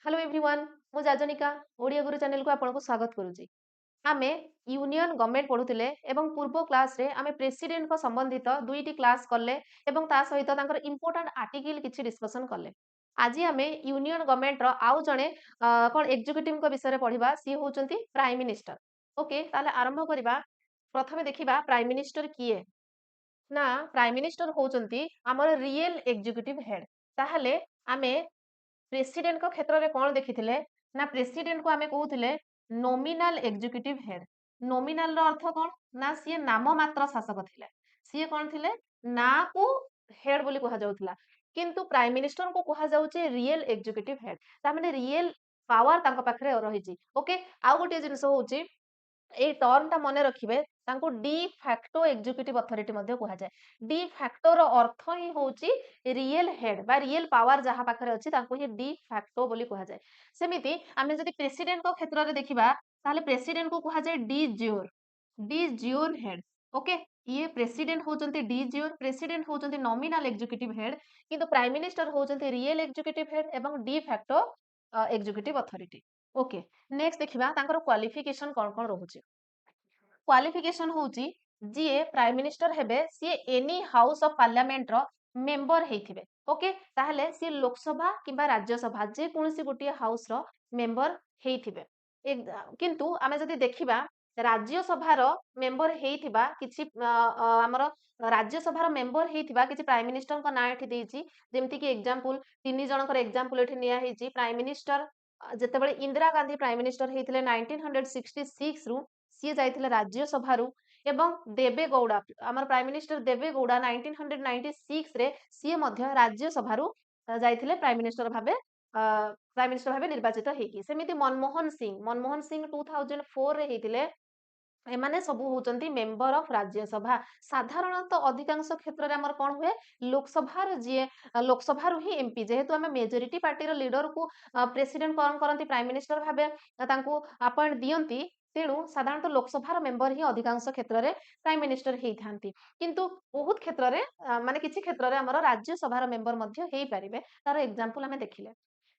Hello everyone मु जाजनिका ओडिया गुरु channel को आपको स्वागत करुच्ची। आमे यूनियन गवर्नमेंट पढ़ुतिले एवं पूर्व क्लास रे आमे प्रेसिडेंट को संबंधित दुईटी क्लास कले एवं ता सहित तांकर इंपोर्टेंट आर्टिकल किछि डिस्कशन कले। आज आमे यूनियन गवर्नमेंट रो आउ जणे कोन एग्जीक्यूटिव को विषय रे पढिबा सी होचंती प्राइम मिनिस्टर। ओके ताले आरंभ करिबा। प्रथमे देखिबा प्राइम मिनिस्टर किए ना प्राइम मिनिस्टर होचंती हमर रियल एग्जीक्यूटिव हेड। ताहले आमे प्रेसिडेंट को क्षेत्र में कौन देखी ना प्रेसिडेंट को आम कहते नोमिनाल एग्जीक्यूटिव हेड। नोमिनाल अर्थ कौन ना सी नाम मात्र शासक थिले। सी कौन थिले ना को हेड बोली कहा जाउथला किंतु प्राइम मिनिस्टर को कहा जाउचे रियल एग्जीक्यूटिव हेड। ता माने रियल पावर तांको पाखरे रहिची। ओके आउ गोटे जिंस होउची ए टर्म टा मने रखिबे तांको डी फैक्टो एग्जीक्यूटिव अथॉरिटी मध्ये कहा जाय। डी फैक्टो रो अर्थ ही होउची रियल हेड बा रियल पावर जहा पाखरे अछि तांको ही डी फैक्टो बोली कहा जाय। सेमिति आमे जदि प्रेसिडेंट को क्षेत्र रे देखिबा ताले प्रेसिडेंट को कहा जाय डी जियोर हेड। ओके ये प्रेसिडेंट होचंती डी जियोर। प्रेसिडेंट होचंती नॉमिनल एग्जीक्यूटिव हेड किंतु प्राइम मिनिस्टर होचंती रियल एग्जीक्यूटिव हेड एवं de facto executive authority. Okay next देखिबा तांकर क्वालिफिकेशन कोन कोन रहउची। क्वालिफिकेशन होउची जीए प्राइम मिनिस्टर हेबे सी एनी हाउस ऑफ पार्लियामेंट रो मेंबर हेथिबे। ओके ताहले सी लोकसभा किबा राज्यसभा जे कोनसी गोटिए हाउस रो मेंबर हेथिबे। किंतु आमे जदि देखिबा राज्यसभा रो मेंबर हेथिबा किछि हमर राज्यसभा रो मेंबर हेथिबा किछि प्राइम मिनिस्टर को ना एठी देइछि। जेमति कि एग्जांपल तीन जनकर एग्जांपल एठी निया हेछि। प्राइम मिनिस्टर जेतेबेले इंदिरा गांधी प्राइम मिनिस्टर हेथिले 1966 रु सी जाइथिले राज्यसभा रु एवं देवे गौड़ा आमर प्राइम मिनिस्टर देवे गौड़ा 1996 रे सी मध्य राज्यसभा रु जाइथिले प्राइम मिनिस्टर भाबे निर्वाचित हेकी। सेमिति मनमोहन सिंह 2004 रे हेथिले। एमाने सबु होचंती मेंबर ऑफ राज्यसभा। साधारणतः अधिकांश क्षेत्र रे हमर कोन हुए लोकसभा रो जे लोकसभा रो ही एमपी जेहेतु हमें मेजॉरिटी पार्टी रो लीडर को प्रेसिडेंट कोन करंती प्राइम मिनिस्टर भाबे तांको अपॉइंट दियंती। तेणु साधारणतः लोकसभा रो मेंबर ही अधिकांश क्षेत्र रे प्राइम मिनिस्टर हेई थांती। किंतु बहुत क्षेत्र रे माने किछि क्षेत्र रे हमर राज्यसभा रो मेंबर मध्य हेई परिबे। तार एग्जांपल हमें देखिले।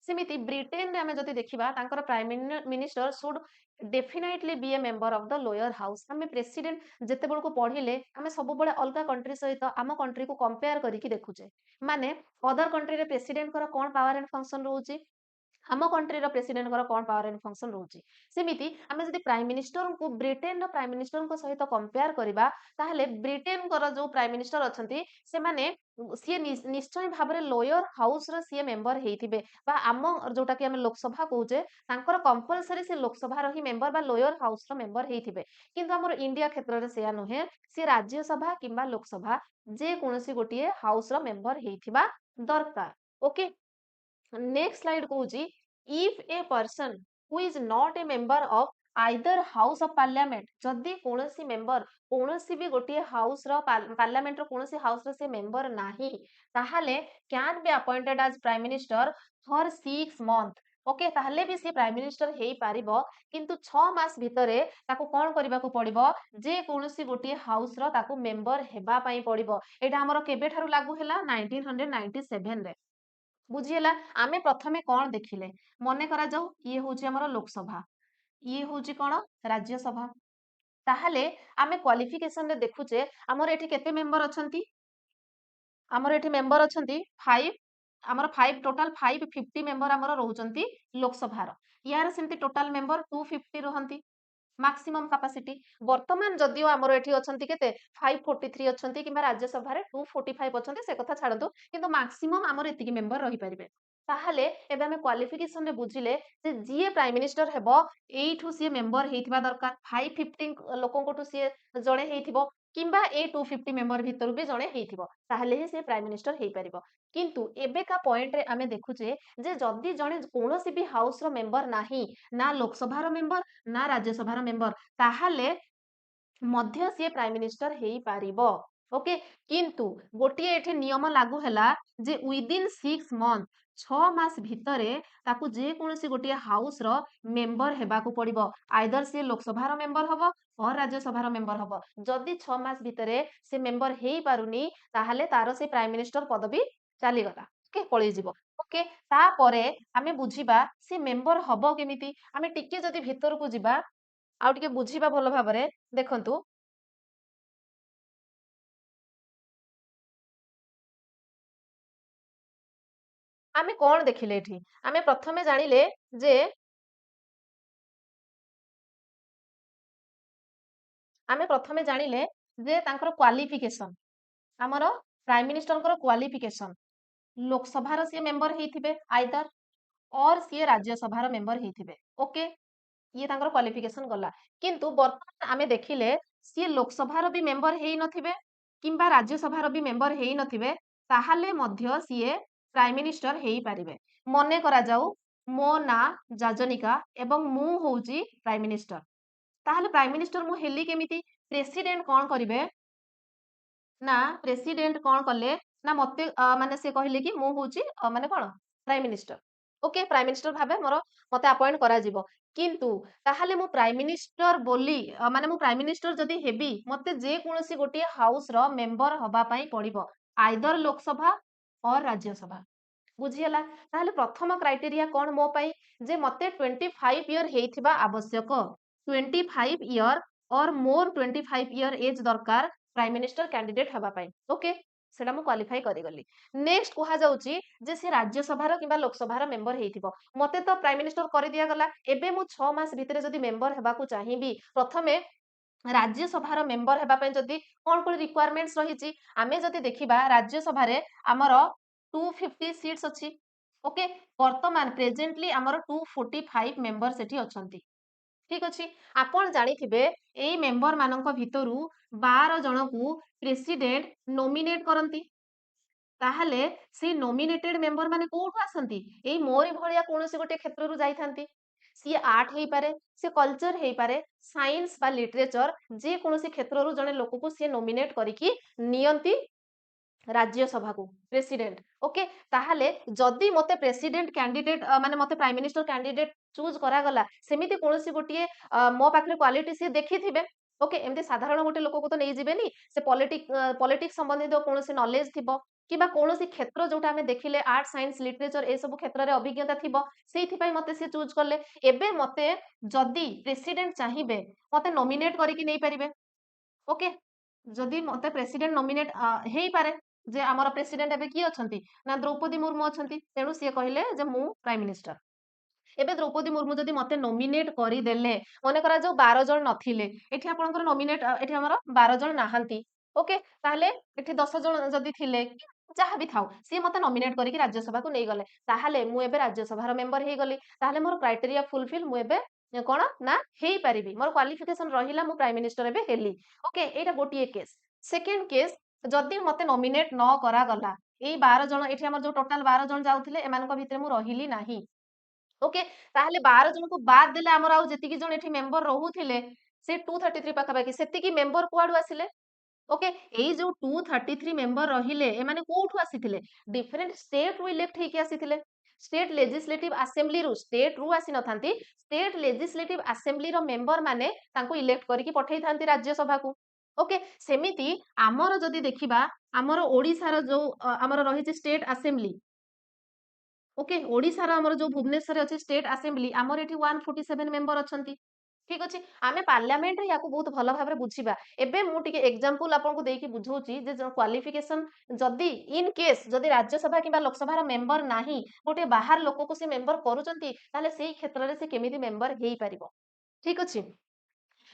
सेमिति ब्रिटेन रे हमें जति देखिबा तांकर prime minister should definitely be A member of the lower house. हमें प्रेसिडेंट जेते बेल को पढ़िले हमें सब बळे अलगा कंट्री सहित आम कंट्री को कंपेयर करिकि देखुचे। माने अदर कंट्री रे प्रेसिडेंट कर कोन पावर एंड फंक्शन रहउची हम कंट्री रो प्रेसिडेंट कर कोन पावर एंड फंक्शन रहउची। सेमिति हमें जदि प्राइम मिनिस्टर को ब्रिटेन रो प्राइम मिनिस्टर को सहित कंपेयर करिबा ताहले ब्रिटेन कर जो प्राइम मिनिस्टर अछंती से माने सी निश्चय भाबरे लोअर हाउस रो सी मेंबर हेइथिबे बा आम जोटा कि हम लोकसभा कहूचे तांकर कंपलसरी से लोकसभा रो ही मेंबर बा लोअर हाउस रो मेंबर हेइथिबे। किंतु हमर इंडिया क्षेत्र रे सेया नुहे सी राज्यसभा किंबा लोकसभा जे कोनोसी गोटिए हाउस रो मेंबर हेइथिबा दरकार। ओके नेक्स्ट स्लाइड कहूची if a person who is not a member of either house of parliament जदि कोनोसी मेंबर कोनोसी भी गोटिए हाउस रो पार्लियामेंट रो कोनोसी हाउस रो से मेंबर नाही ताहाले can be appointed as prime minister for 6 month. Okay ताहले भी से प्राइम मिनिस्टर हेई पारिबो किंतु 6 मास भितरे ताको कोन करिबा को पड़िबो जे कोनोसी गोटिए हाउस रो ताको मेंबर हेबा पई पड़िबो। एटा हमर केबे ठारू लागू हैला 1997 रे। बुझीला आमे प्रथमे कौन देखिले मने करा जाऊ ये होची हमर लोकसभा ये होची कोन राज्यसभा। ताहले आमे क्वालिफिकेशन रे देखुचे हमर एठी केते मेंबर अछंती हमर एठी मेंबर अछंती 5 हमर 5 टोटल 550 मेंबर हमर रहउचंती लोकसभा रो। यार सेमती टोटल मेंबर 250 रहंती मैक्सिमम कैपेसिटी। वर्तमान जदियो हमर एठी अछंती केते 543 अछंती किबा राज्यसभा रे 245 अछंती से कथा छाडतो किंतु मैक्सिमम हमर एतिकी मेंबर रही परिबे। ताहले एबे हमें क्वालिफिकेशन रे बुझिले जे जीए प्राइम मिनिस्टर हेबो एठू सी मेंबर हेइथिबा दरकार 550 लोकंकोटू सी जणे हेइथिबो किंबा ए 250 मेंबर भितरु भी जणे हेइथिबो ताहले ही से प्राइम मिनिस्टर हेइ परिबो। किंतु एबे का पॉइंट रे आमे देखुचे जे जदी जणे कोनोसी भी हाउस रो मेंबर नाही ना लोकसभा रो मेंबर ना राज्यसभा मेंबर ताहले मध्य सी प्राइम मिनिस्टर हेई पारिबो। ओके किंतु गोटिए एठी नियम लागू हैला जे विदिन 6 मंथ 6 मास भितरे ताकू जे कोनोसी गोटिए हाउस रो मेंबर हेबा को पड़िबो आइदर से लोकसभा रो मेंबर हबो और राज्यसभा रो मेंबर हबो। जदी 6 मास भितरे से मेंबर हेई पारुनी ताहले तारो से प्राइम मिनिस्टर पदवी चली गला ओके पळी जिवो। ओके तापरे आमे बुझिबा से मेंबर हबो केमिति आमे टिके जदि भितरकू जिबा आउ टिके बुझिबा भल भाबरे देखंतु आमे कोन देखिले एठी आमे प्रथमे जानिले जे आमे प्रथमे जानिले जे तांकर क्वालिफिकेशन हमर प्राइम मिनिस्टर कर क्वालिफिकेशन लोकसभा सी मेंबर हेथिबे आइदर और सी राज्यसभा मेंबर हेथिबे ओके ये तांकर क्वालिफिकेशन गला किंतु वर्तमान आमे देखिले सी लोकसभा भी मेंबर हेई नथिबे किंबा राज्यसभा भी मेंबर हेई नथिबे ताहाले मध्य सी प्राइम मिनिस्टर हेई पारिबे मने करा जाऊ मो ना जाजनिका एवं मु होउची प्राइम मिनिस्टर ताहाले प्राइम मिनिस्टर मु हेली केमिति प्रेसिडेंट कोन करिवे ना प्रेसिडेंट कोन कले ना मते माने से कहले कि मु होउची माने कोन prime minister okay prime minister भाबे मोर मते अपॉइंट करा जिवो किंतु ताहाले मु प्राइम मिनिस्टर बोली माने मु प्राइम मिनिस्टर जदि हेबी मते जे कोनोसी गोटे हाउस रो मेंबर हबा पई पड़िबो आइदर लोकसभा और राज्यसभा बुझियला ताहाले प्रथम क्राइटेरिया कोन मो पई जे मते 25 ईयर हेइथिबा आवश्यक 25 ईयर और मोर 25 ईयर एज दरकार प्राइम मिनिस्टर कैंडिडेट हबा पई ओके सेटा मु क्वालिफाई करि गली नेक्स्ट कुहा जाउची जे से राज्यसभा किंबा लोकसभा मेंबर हेइथिबो मते तो प्राइम मिनिस्टर करि दिया गला एबे मु 6 मास भितरे जदि मेंबर हेबा को चाहिबी प्रथमे राज्यसभा मेंबर हेबा पई जदि कोन कोन रिक्वायरमेंट्स रहिची आमे जदि देखिबा राज्यसभा रे हमर 250 सीट्स अछि ओके वर्तमान प्रेजेंटली हमर 245 मेंबर सेठी अछंती ठीक अछि आपण जानिथिबे एई मेंबर मानक भितरु 12 जनकू प्रेसिडेंट नोमिनेट करंती ताहले से नोमिनेटेड मेंबर माने कोठु आसंती एई मोरी भलिया कोनोसी गोटे क्षेत्ररु जाइथांती सी आर्ट हेई पारे से कल्चर हेई पारे साइंस बा लिटरेचर जे कोनोसी क्षेत्ररु जने लोकको से नोमिनेट करिकी नियंती राज्यसभा को प्रेसिडेंट ओके ताहले जदि मते प्रेसिडेंट कैंडिडेट माने मते प्राइम मिनिस्टर कैंडिडेट चूज करा गला सेमिति कोनोसी गोटिए मो पाखरे क्वालिटी से देखिथिबे ओके एमते साधारण गोटे लोक को तो नै जिबेनी से पॉलिटिक्स संबंधित कोनोसी नॉलेज थिबो किबा कोनोसी क्षेत्र जोटा हमें देखिले आर्ट साइंस लिटरेचर ए सब क्षेत्र रे अभिज्ञता थिबो सेइथि पई मते से चूज करले एबे मते जदि प्रेसिडेंट चाहिबे मते नॉमिनेट करिकि नै परिबे ओके जदि मते प्रेसिडेंट नॉमिनेट हेई पारे जे हमर प्रेसिडेंट एबे की अछंती ना द्रौपदी मुर्मू अछंती तेणु सिए कहिले जे मु प्राइम मिनिस्टर एबे द्रौपदी मुर्मू जदि मते नॉमिनेट करि देले मने करा जो 12 जण नथिले एठी आपनकर नॉमिनेट एठी हमर 12 जण नाहंती ओके ताहले एठी 10 जण जदि थिले जहाँ भी थाउ सी मते नॉमिनेट करिकि राज्यसभा को नै गले ताहले मु एबे राज्यसभा मेंबर हेई गली ताहले मोर क्राइटेरिया फुलफिल मु एबे कोन ना हेई पारिबी मोर क्वालिफिकेशन रहिला मु प्राइम मिनिस्टर एबे हेली ओके एटा गोटिए केस सेकंड केस जदि मते नॉमिनेट न करा गला एई 12 जण एठी हमर जो टोटल 12 जण जाउथिले एमानक भितरे मु रहिली नाही ओके ताहले 12 जण को बाद देले हमर आउ जेतिकी जण एठी मेंबर रहुथिले से 233 पाखा पाखी सेतिकी मेंबर कुआडू आसिले ओके एई जो 233 मेंबर रहिले एमाने कोठु आसीथिले डिफरेंट स्टेट रु इलेक्ट हेकी आसीथिले स्टेट लेजिस्लेटिव असेंबली रु स्टेट रु आसी नथांती स्टेट लेजिस्लेटिव असेंबली रो मेंबर माने तांको इलेक्ट करिकि पठेई थांती राज्यसभा को ओके सेमिति आमर जदि देखिबा आमर ओडिसा रो जो आमर रहिछि स्टेट असेंबली ओके ओडिसा रो आमर जो भुवनेश्वर रे अछि स्टेट असेंबली आमर एठी 147 मेंबर अछंती ठीक अछि आमे पार्लियामेंट रे याको बहुत भलो भाबरे बुझिबा एबे मु टिके एग्जांपल आपन को देकी बुझौची जे क्वालिफिकेशन जदि इन केस जदि राज्यसभा किबा लोकसभा रो मेंबर नाही गोटे बाहर लोक को से मेंबर करूचंती ताले सेही क्षेत्र रे से केमिति मेंबर हेई परिबो ठीक अछि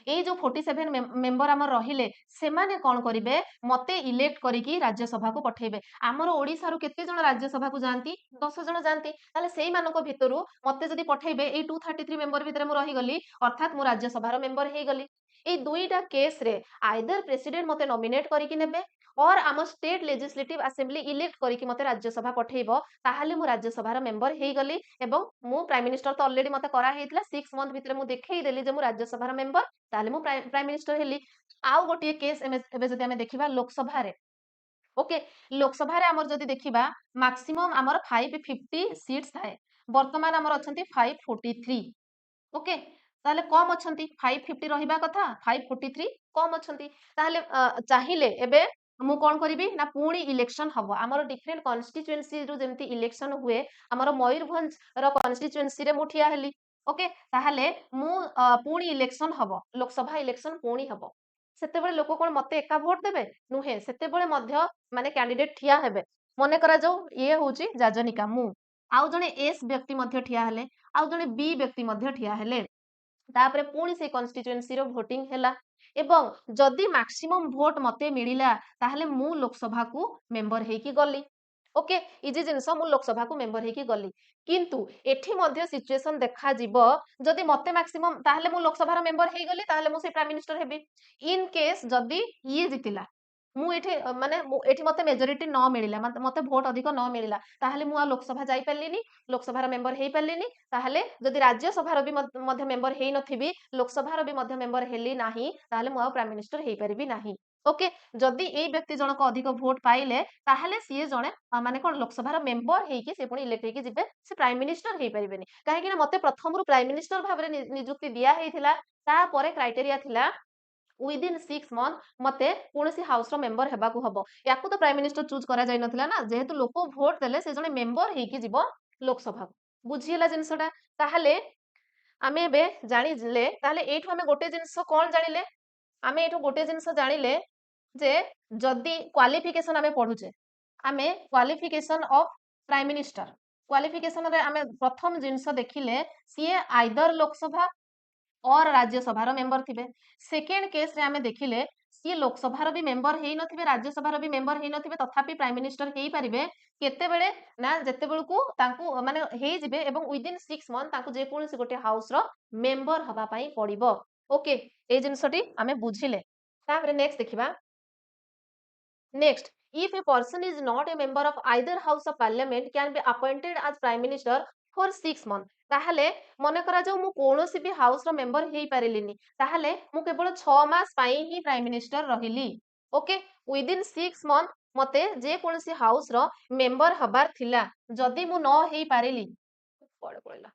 एई जो 47 मेंबर आमर रहिले सेमाने कोन करिवे मते इलेक्ट करिकि राज्यसभा को पठेबे आमर ओडिसा रो केते जण राज्यसभा को जानती 10 जण जानती ताले सेई मानको भितरु मते जदि पठेबे एई 233 मेंबर भितरे मु रहि गली अर्थात मु राज्यसभा रो मेंबर हेई गली एई दुईटा केस रे आइदर प्रेसिडेंट मते नॉमिनेट करिकि नेबे और आम स्टेट लेजिस्लेटिव असेंबली इलेक्ट करिकि मते राज्यसभा पठेइबो ताहाले मु राज्यसभा रो मेंबर हेई गली एवं मु प्राइम मिनिस्टर तो ऑलरेडी मते करा हेइतला 6 मंथ भितरे मु देखै देली जे मु राज्यसभा रो मेंबर ताहाले मु प्राइम मिनिस्टर हेली आउ गोटिए केस एबे जदि हमें देखिबा लोकसभा रे ओके लोकसभा रे हमर जदि देखिबा मैक्सिमम हमर 550 सीट्स थाए वर्तमान हमर अछंती 543 ओके ताहले कम अछंती 550 रहिबा कथा 543 कम अछंती ताहले चाहिए एबे ମୁଁ କଣ କରିବି ନା ପୁଣି ଇଲେକ୍ସନ ହବ ଆମର ଡିଫରେଣ୍ଟ କନଷ୍ଟିଚୁଏନ୍ସି ରୁ ଯେମିତି ଇଲେକ୍ସନ ହୁଏ ଆମର ମୟୂରଭଞ୍ଜ ର କନଷ୍ଟିଚୁଏନ୍ସି ରେ ମୁଁ ଠିଆ ହେଲି ଓକେ ତାହେଲେ ମୁଁ ପୁଣି ଇଲେକ୍ସନ ହବ ଲୋକସଭା ଇଲେକ୍ସନ ପୁଣି ହବ ସେତେବେଳେ ଲୋକ କଣ ମତେ ଏକା ଭୋଟ ଦେବେ ନୁହେଁ ସେତେବେଳେ ମଧ୍ୟ ମାନେ କ୍ୟାଣ୍ଡିଡେଟ ଠିଆ ହେବେ ମନେ କରାଯାଉ ଇଏ ହଉଛି ଯାଜନିକା ମୁଁ ଆଉ ଜଣେ ଏସ୍ ବ୍ୟକ୍ତି ମଧ୍ୟ ଠିଆ ହେଲେ ଆଉ ଜଣେ ବି ବ୍ୟକ୍ତି ମଧ୍ୟ ଠିଆ ହେଲେ ତାପରେ ପୁଣି ସେଇ କନଷ୍ଟିଚୁଏନ୍ସି ର ଭୋଟିଂ ହେଲା ଏବଂ ଯଦି ମାକ୍ସିମମ୍ ଭୋଟ ମତେ ମିଳିଲା ତାହେଲେ ମୁଁ ଲୋକସଭାକୁ ମେମ୍ବର ହେଇକି ଗଲି ଓକେ ଇଜି ଜିନିଷ ମୁଁ ଲୋକସଭାକୁ ମେମ୍ବର ହେଇକି ଗଲି କିନ୍ତୁ ଏଠି ମଧ୍ୟ ସିଚୁଏସନ ଦେଖାଯିବ ଯଦି ମତେ ମାକ୍ସିମମ୍ ତାହେଲେ ମୁଁ ଲୋକସଭାର ମେମ୍ବର ହେଇଗଲି ତାହେଲେ ମୁଁ ସେଇ ପ୍ରାଇମ ମିନିଷ୍ଟର ହେବି ଇନ କେସ୍ ଯଦି ଇଏ ଜିତିଲା ମୁଁ ଏଠି ମାନେ ଏଠି ମତେ ମେଜରିଟି ନ ମିଳିଲା ମତେ ଭୋଟ ଅଧିକ ନ ମିଳିଲା ତାହେଲେ ମୁଁ ଆଉ ଲୋକସଭା ଯାଇପାରିଲିନି ଲୋକସଭାର ମେମ୍ବର ହେଇପାରିଲିନି ତାହେଲେ ଯଦି ରାଜ୍ୟସଭାର ବି ମଧ୍ୟ ମେମ୍ବର ହେଇନଥିବି ଲୋକସଭାର ବି ମଧ୍ୟ ମେମ୍ବର ହେଲି ନାହିଁ ତାହେଲେ ମୁଁ ଆଉ ପ୍ରାଇମ ମିନିଷ୍ଟର ହେଇପାରିବି ନାହିଁ ଓକେ ଯଦି ଏଇ ବ୍ୟକ୍ତି ଜଣକ ଅଧିକ ଭୋଟ ପାଇଲେ ତାହେଲେ ସିଏ ଜଣେ ମାନେ କଣ ଲୋକସଭାର ମେମ୍ବର ହେଇକି ସେ ପୁଣି ଇଲେକ୍ଟ ହେଇକି ଯିବେ ସେ ପ୍ରାଇମ ମିନିଷ୍ଟର ହେଇପାରିବେନି କାହିଁକି ନା ମତେ ପ୍ରଥମରୁ ପ୍ରାଇମ ମିନିଷ୍ଟର ଭାବରେ ନିଯୁକ୍ତି ଦିଆ ହେଇଥିଲା ତାପରେ କ୍ରାଇଟେରିଆ ଥିଲା ୱିଦିନ୍ 6 ମନ୍ଥ ମତେ କୌଣସି ହାଉସର ମେମ୍ବର ହେବାକୁ ହବ ୟାକୁ ତ ପ୍ରାଇମ ମିନିଷ୍ଟର ଚୁଜ୍ କରାଯାଇନଥିଲା ନା ଯେହେତୁ ଲୋକ ଭୋଟ ଦେଲେ ସେ ଜଣେ ମେମ୍ବର ହେଇକି ଯିବ ଲୋକସଭାକୁ ବୁଝିହେଲା ଜିନିଷଟା ତାହେଲେ ଆମେ ଏବେ ଜାଣିଲେ ତାହେଲେ ଏଇଠୁ ଆମେ ଗୋଟେ ଜିନିଷ କଣ ଜାଣିଲେ ଆମେ ଏଇଠୁ ଗୋଟେ ଜିନିଷ ଜାଣିଲେ ଯେ ଯଦି କ୍ୱାଲିଫିକେସନ ଆମେ ପଢୁଛେ ଆମେ କ୍ୱାଲିଫିକେସନ ଅଫ ପ୍ରାଇମ ମିନିଷ୍ଟର କ୍ୱାଲିଫିକେସନରେ ଆମେ ପ୍ରଥମ ଜିନିଷ ଦେଖିଲେ ସିଏ ଆଇଦର ଲୋକସଭା और राज्यसभार मेंबर थिबे सेकेंड केस रे आमे देखिले सी लोकसभार भी मेंबर हेई नथिबे राज्यसभार भी मेंबर हेई नथिबे तथापि प्राइम मिनिस्टर हेई परिबे केतेबेले ना जेतेबेलकू तांकू माने हेई जिबे एवं विदिन 6 मंथ तांकू जे कोनसी गोटे हाउस रो मेंबर हबा पई पड़िबो ओके ए जिंसटी आमे बुझिले तापरे नेक्स्ट देखिबा next if a person is not a member of either house of parliament can be appointed as prime minister for 6 months ତାହେଲେ ମନେ କରାଯାଉ ମୁଁ କୌଣସି ବି ହାଉସ ର ମେମ୍ବର ହେଇପାରିଲିନି ତାହେଲେ ମୁଁ କେବଳ 6 ମାସ ପାଇଁ ହିଁ ପ୍ରାଇମ ମିନିଷ୍ଟର ରହିଲି ଓକେ ୱିଦିନ 6 ମନ୍ଥ ମତେ ଯେ କୌଣସି ହାଉସ ର ମେମ୍ବର ହବାର ଥିଲା ଯଦି ମୁଁ ନ ହେଇପାରିଲି କୁଆଡେ ପଳେଇଲା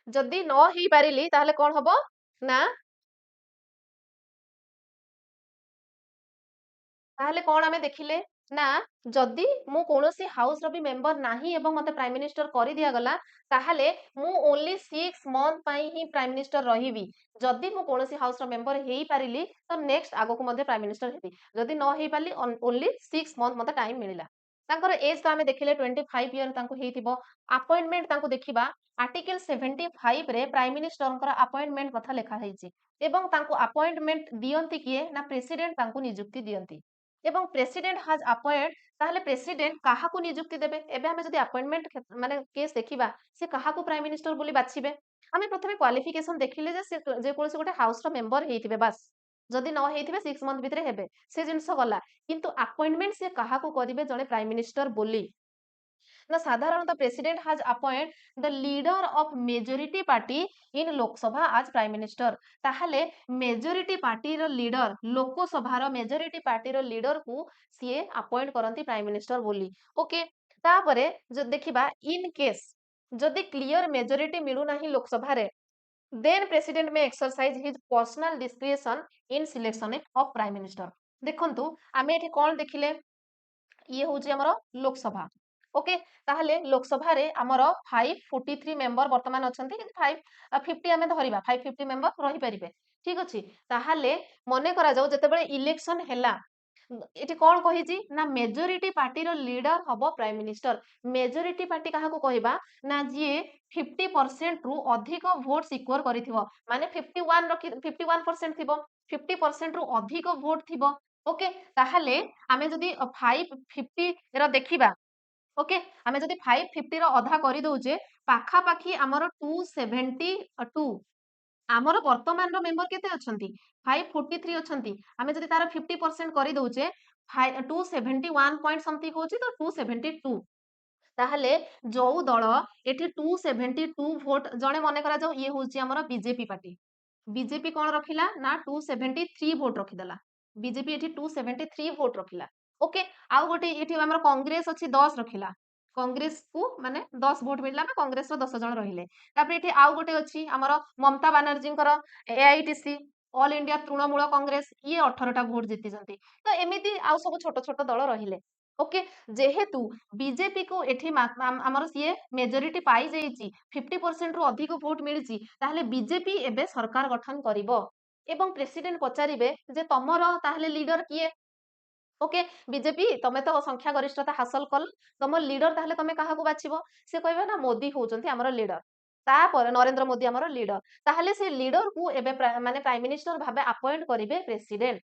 ଯଦି ନ ହେଇପାରିଲି ତାହେଲେ କଣ ହବ ନା ତାହେଲେ କଣ ଆମେ ଦେଖିଲେ ନା ଯଦି ମୁଁ କୌଣସି ହାଉସ ର ବି ମେମ୍ବର ନାହିଁ ଏବଂ ମତେ ପ୍ରାଇମ ମିନିଷ୍ଟର କରିଦିଆଗଲା ତାହେଲେ ମୁଁ ଓନ୍ଲି 6 ମନ୍ଥ ପାଇଁ ହିଁ ପ୍ରାଇମ ମିନିଷ୍ଟର ରହିବି ଯଦି ମୁଁ କୌଣସି ହାଉସ ର ମେମ୍ବର ହେଇପାରିଲି ତ ନେକ୍ସଟ ଆଗକୁ ମଧ୍ୟ ପ୍ରାଇମ ମିନିଷ୍ଟର ହେବି ଯଦି ନ ହେଇପାରିଲି ଓନ୍ଲି 6 ମନ୍ଥ ମତେ ଟାଇମ ମିଳିଲା ତାଙ୍କର ଏଜ ତ ଆମେ ଦେଖିଲେ 25 ଇୟର ତାଙ୍କୁ ହେଇଥିବ ଆପଏଣ୍ଟମେଣ୍ଟ ତାଙ୍କୁ ଦେଖିବା ଆର୍ଟିକଲ 75 ରେ ପ୍ରାଇମ ମିନିଷ୍ଟରଙ୍କର ଆପଏଣ୍ଟମେଣ୍ଟ କଥା ଲେଖା ହେଇଛି ଏବଂ ତାଙ୍କୁ ଆପଏଣ୍ଟମେଣ୍ଟ ଦିଅନ୍ତି କିଏ ନା ପ୍ରେସିଡେଣ୍ଟ ତାଙ୍କୁ ନିଯୁକ୍ତି ଦିଅନ୍ତି এবং প্রেসিডেন্ট হাজ আপয়েন্ট তাহলে প্রেসিডেন্ট কাহাକୁ ନିଯୁକ୍ତି ଦେବେ ଏବେ ଆମେ ଯଦି ଆପଏଣ୍ଟମେଣ୍ଟ ମାନେ କେସ୍ ଦେଖିବା ସେ କାହାକୁ ପ୍ରାଇମ ମିନିଷ୍ଟର ବୋଲି ବାଛିବେ ଆମେ ପ୍ରଥମେ କ୍ୱାଲିଫିକେସନ ଦେଖିଲେ ଯେ ସେ ଯେକୌଣସି ଗୋଟେ ହାଉସର ମେମ୍ବର ହେଇଥିବେ ବାସ୍ ଯଦି ନ ହେଇଥିବେ 6 ମନ୍ଥ ଭିତରେ ହେବେ ସେ ଜିନିଷ ଗଲା କିନ୍ତୁ ଆପଏଣ୍ଟମେଣ୍ଟ ସେ କାହାକୁ କରିବେ ଜଣେ ପ୍ରାଇମ ମିନିଷ୍ଟର ବୋଲି ନା ସାଧାରଣତଃ president has ଆପଏଣ୍ଟ the leader of majority party in Lok Sabha ଆଜ ପ୍ରାଇମ ମିନିଷ୍ଟର ତାହେଲେ ମେଜରିଟି ପାର୍ଟିର ଲିଡର ଲୋକସଭାର ମେଜରିଟି ପାର୍ଟିର ଲିଡରକୁ ସିଏ ଆପଏଣ୍ଟ କରନ୍ତି ପ୍ରାଇମ ମିନିଷ୍ଟର ବୋଲି ଓକେ ତାପରେ ଯଦି ଦେଖିବା ଇନ କେସ୍ ଯଦି କ୍ଲିୟର ମେଜରିଟି ମିଳୁନାହିଁ ଲୋକସଭାରେ then president may exercise his personal discretion in selection of prime minister ଦେଖନ୍ତୁ ଆମେ ଏଠି କଣ ଦେଖିଲେ ଇଏ ହଉଛି ଆମର ଲୋକସଭା ଓକେ ତାହେଲେ ଲୋକସଭାରେ ଆମର 543 ମେମ୍ବର ବର୍ତ୍ତମାନ ଅଛନ୍ତି କିନ୍ତୁ 550 ଆମେ ଧରିବା 550 ମେମ୍ବର ରହିପାରିବେ ଠିକ ଅଛି ତାହେଲେ ମନେ କରାଯାଉ ଯେତେବେଳେ ଇଲେକ୍ସନ ହେଲା ଏଠି କଣ କହିଛି ନା ମେଜରିଟି ପାର୍ଟିର ଲିଡର ହବ ପ୍ରାଇମ ମିନିଷ୍ଟର ମେଜରିଟି ପାର୍ଟି କାହାକୁ କହିବା ନା ଯିଏ 50% ରୁ ଅଧିକ ଭୋଟ ସିକ୍ୟୁର କରିଥିବ ମାନେ 51% ଥିବ 50% ରୁ ଅଧିକ ଭୋଟ ଥିବ ଓକେ ତାହେଲେ ଆମେ ଯଦି 550 ର ଦେଖିବା ଓକେ ଆମେ ଯଦି 550 ର ଅଧା କରିଦଉଛେ ପାଖାପାଖି ଆମର 272 ଆମର ବର୍ତ୍ତମାନର ମେମ୍ବର କେତେ ଅଛନ୍ତି 543 ଅଛନ୍ତି ଆମେ ଯଦି ତାର 50% କରିଦଉଛେ 271 ପଏଣ୍ଟ ସମଥିଙ୍ଗ ହଉଛି ତ 272 ତାହେଲେ ଯୋଉ ଦଳ ଏଠି 272 ଭୋଟ ଜଣେ ମନେ କରାଯାଉ ଇଏ ହଉଛି ଆମର ବିଜେପି ପାର୍ଟି ବିଜେପି କଣ ରଖିଲା ନା 273 ଭୋଟ ରଖିଦେଲା ବିଜେପି ଏଠି 273 ଭୋଟ ରଖିଲା ଓକେ ଆଉ ଗୋଟେ ଏଠି ଆମର କଂଗ୍ରେସ ଅଛି 10 ରଖିଲା କଂଗ୍ରେସକୁ ମାନେ 10 ଭୋଟ ମିଳିଲା ନା କଂଗ୍ରେସର 10 ଜଣ ରହିଲେ ତାପରେ ଏଠି ଆଉ ଗୋଟେ ଅଛି ଆମର ମମତା ବାନାର୍ଜୀଙ୍କର AITC all India Trinamool Congress ये 18टा भोट जीतिଛନ୍ତି तो एमिति आउ सब छोट छोट दल रहिले ओके जेहेतु बीजेपी को एठी हमर सीए मेजोरिटी पाई जाईची 50% रु अधिक भोट मिलिची ताहले बीजेपी एबे सरकार गठन करिवो एवं प्रेसिडेंट पचारिबे जे तमर ताहले लीडर किए ओके बीजेपी तमे तो संख्या गरिष्ठता हासिल कल तुम लीडर ताहले तमे काहाकू बाछिबो से कहबे ना मोदी होउचंती हमर लीडर तापर नरेंद्र मोदी हमर लीडर ताहले से लीडर को एबे माने प्राइम मिनिस्टर भाबे अपॉइंट करिवे प्रेसिडेंट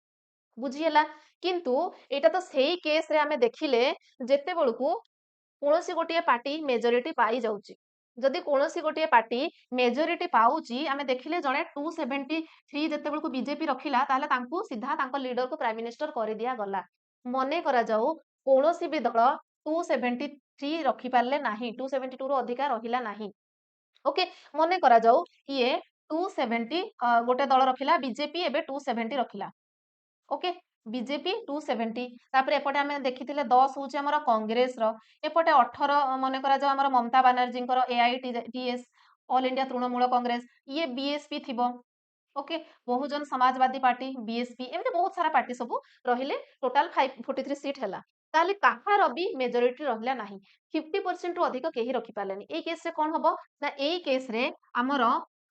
बुझिएला किंतु एटा तो सेही केस रे आमे देखिले जेते बेलकू कोनोसी गोटिए पार्टी मेजोरिटी पाई जाउची जदि कोनोसी गोटिए पार्टी मेजोरिटी पाउची आमे देखिले जणे 273 जेते बेलकू बीजेपी रखिला ताहले तांकू सीधा तांको लीडर को प्राइम मिनिस्टर करि दिया गला मने करा जाऊ कोनोसी भी दल 273 रखि पारले नाही 272 रो अधिकार रहिला नाही ओके मने करा जाऊ ये 270 गोटे दल रखिला बीजेपी एबे 270 रखिला ओके बीजेपी 270 तापर एपटे आमे देखिथिले 10 होउची हमर कांग्रेस रो एपटे 18 मने करा जाऊ हमर ममता बनर्जी कर AITS all India Trinamool Congress ये बीएसपी थिबो okay Bahujan Samajwadi party BSP एमते बहुत सारा पार्टी सब रहिले टोटल 543 सीट हैला ताले काहार भी मेजोरिटी रहिला नाही 50% रु अधिक केही रखि पालेनी ए केस रे कोन हबो ना ए केस रे हमर